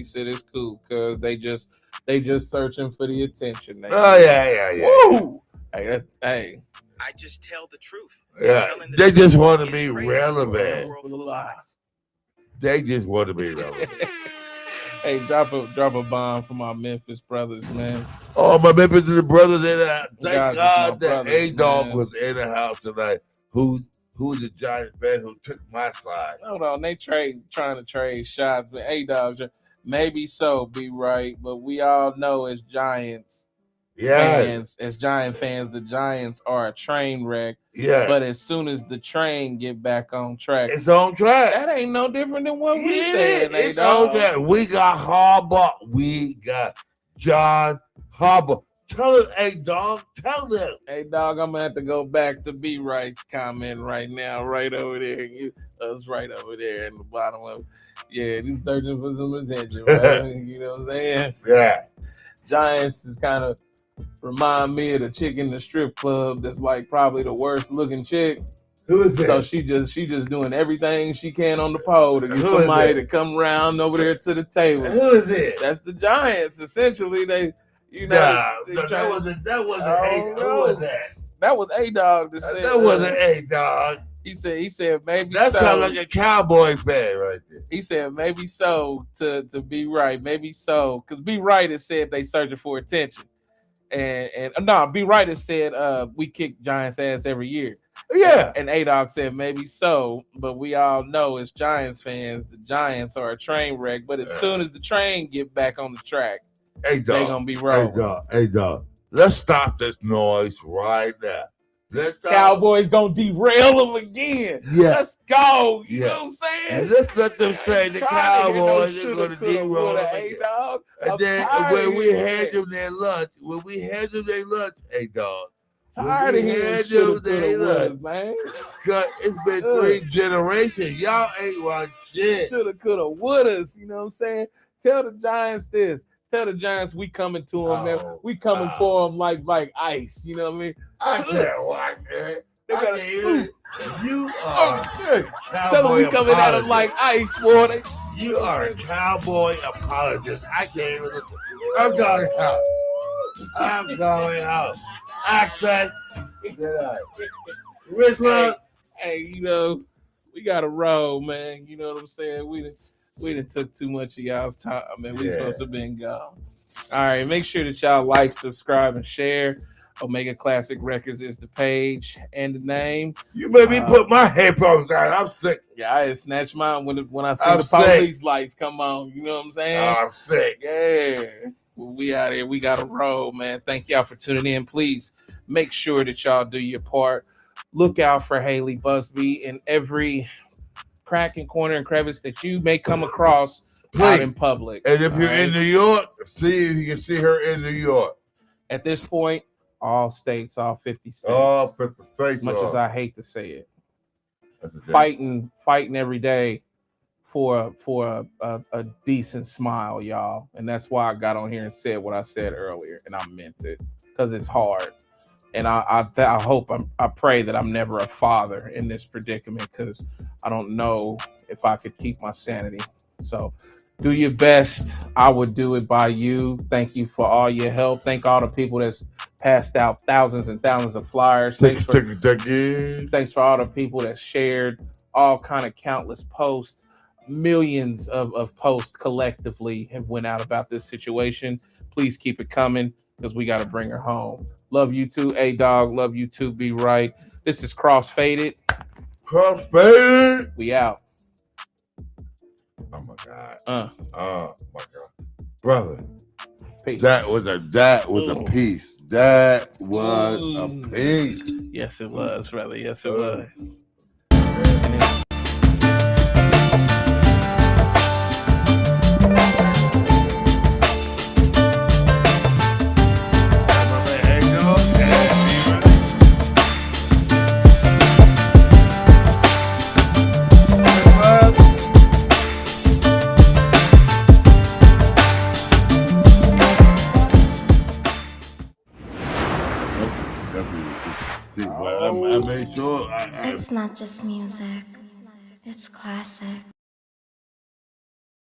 cool because they just searching for the attention. Yeah. Woo! Hey, I just tell the truth. Yeah, Telling the they truth just want to is be crazy. relevant. World full of lies. They just want to be relevant. Hey, drop a bomb for my Memphis brothers, man. Oh, my members of the brothers, and thank Guys, it's God my that brothers, A-Dog man. was in the house tonight. Who's the Giants fan who took my side? Hold on, they trying to trade shots, but A-Dog, maybe so, be right, but we all know as Giants fans, the Giants are a train wreck. Yeah. But as soon as the train get back on track, It's on track. that ain't no different than what we It said. is. It's on A-Dog. track. We got Harbaugh. We got John Harbaugh. Tell us, A-Dog. Tell them. Hey, dog, I'm gonna have to go back to B Wright's comment right now, right over there. Us right over there in the bottom of it. Yeah, he's searching for some attention, right? You know what I'm saying? Yeah. Giants is kind of remind me of the chick in the strip club that's like probably the worst looking chick. Who is that? So she just doing everything she can on the pole to get Who is somebody that? to come around over there to the table. Who is it? That's the Giants. Essentially, they, you know, that wasn't Who was that? That was A-Dog that said That wasn't A-Dog. He said maybe That so. sounds like a Cowboy fan right there. He said maybe so to be right, maybe so, because B Right has said they searching for attention, and no, B Right has said we kick Giants ass every year. Yeah, and A-Dog said maybe so, but we all know as Giants fans, the Giants are a train wreck. But as soon as the train get back on the track, they gonna be rolling. A-Dog. Let's stop this noise right now. Let's stop. Cowboys gonna derail them again. Yeah. Let's go. You Yeah. know what I'm saying? And let's let them say the Cowboys are going to derail them again. A-Dog. And then when we hand them their lunch, A-Dog. Tired of hearing shoulda, coulda, woulda, man. Cause it's been 3 generations. Y'all ain't watched shit. Shoulda, coulda, wouldas. You know what I'm saying? Tell the Giants this. Tell the Giants we coming to them, man. We coming for them like ice. You know what I mean? I can't watch it. You are. Tell them we coming at them like ice, boy. You are a cowboy apologist. I can't even listen. I'm going out. I'm going out. Accent. Richmond. Hey, you know, we got to roll, man. You know what I'm saying? We done took too much of y'all's time, man. We supposed to have been gone. All right, make sure that y'all like, subscribe, and share. Omega Classic Records is the page and the name. You made me put my headphones on. I'm sick. Yeah, I had snatched mine when I see the police lights come on. You know what I'm saying? I'm sick. Yeah. Well, we out here. We got to roll, man. Thank y'all for tuning in. Please make sure that y'all do your part. Look out for Hailey Buzbee in every crack and corner and crevice that you may come across out in public. And if you're in New York, see if you can see her in New York. At this point, all states, all 50 states. All 50 states. As much as I hate to say it. Fighting every day for a decent smile, y'all. And that's why I got on here and said what I said earlier, and I meant it. Because it's hard. And I hope, I pray that I'm never a father in this predicament, because I don't know if I could keep my sanity. So do your best. I would do it by you. Thank you for all your help. Thank all the people that's passed out thousands and thousands of flyers. Thanks for all the people that shared all kind of countless posts. Millions of posts collectively have went out about this situation. Please keep it coming, because we got to bring her home. Love you too, A-Dog. Love you too, Be Right. This is CrossFaded. CrossFaded. We out. Oh my God. Oh my God. Brother. Peace. That was a piece. That was a piece. Yes, it was, brother. Yes, it was. I made sure. It's not just music, it's classic.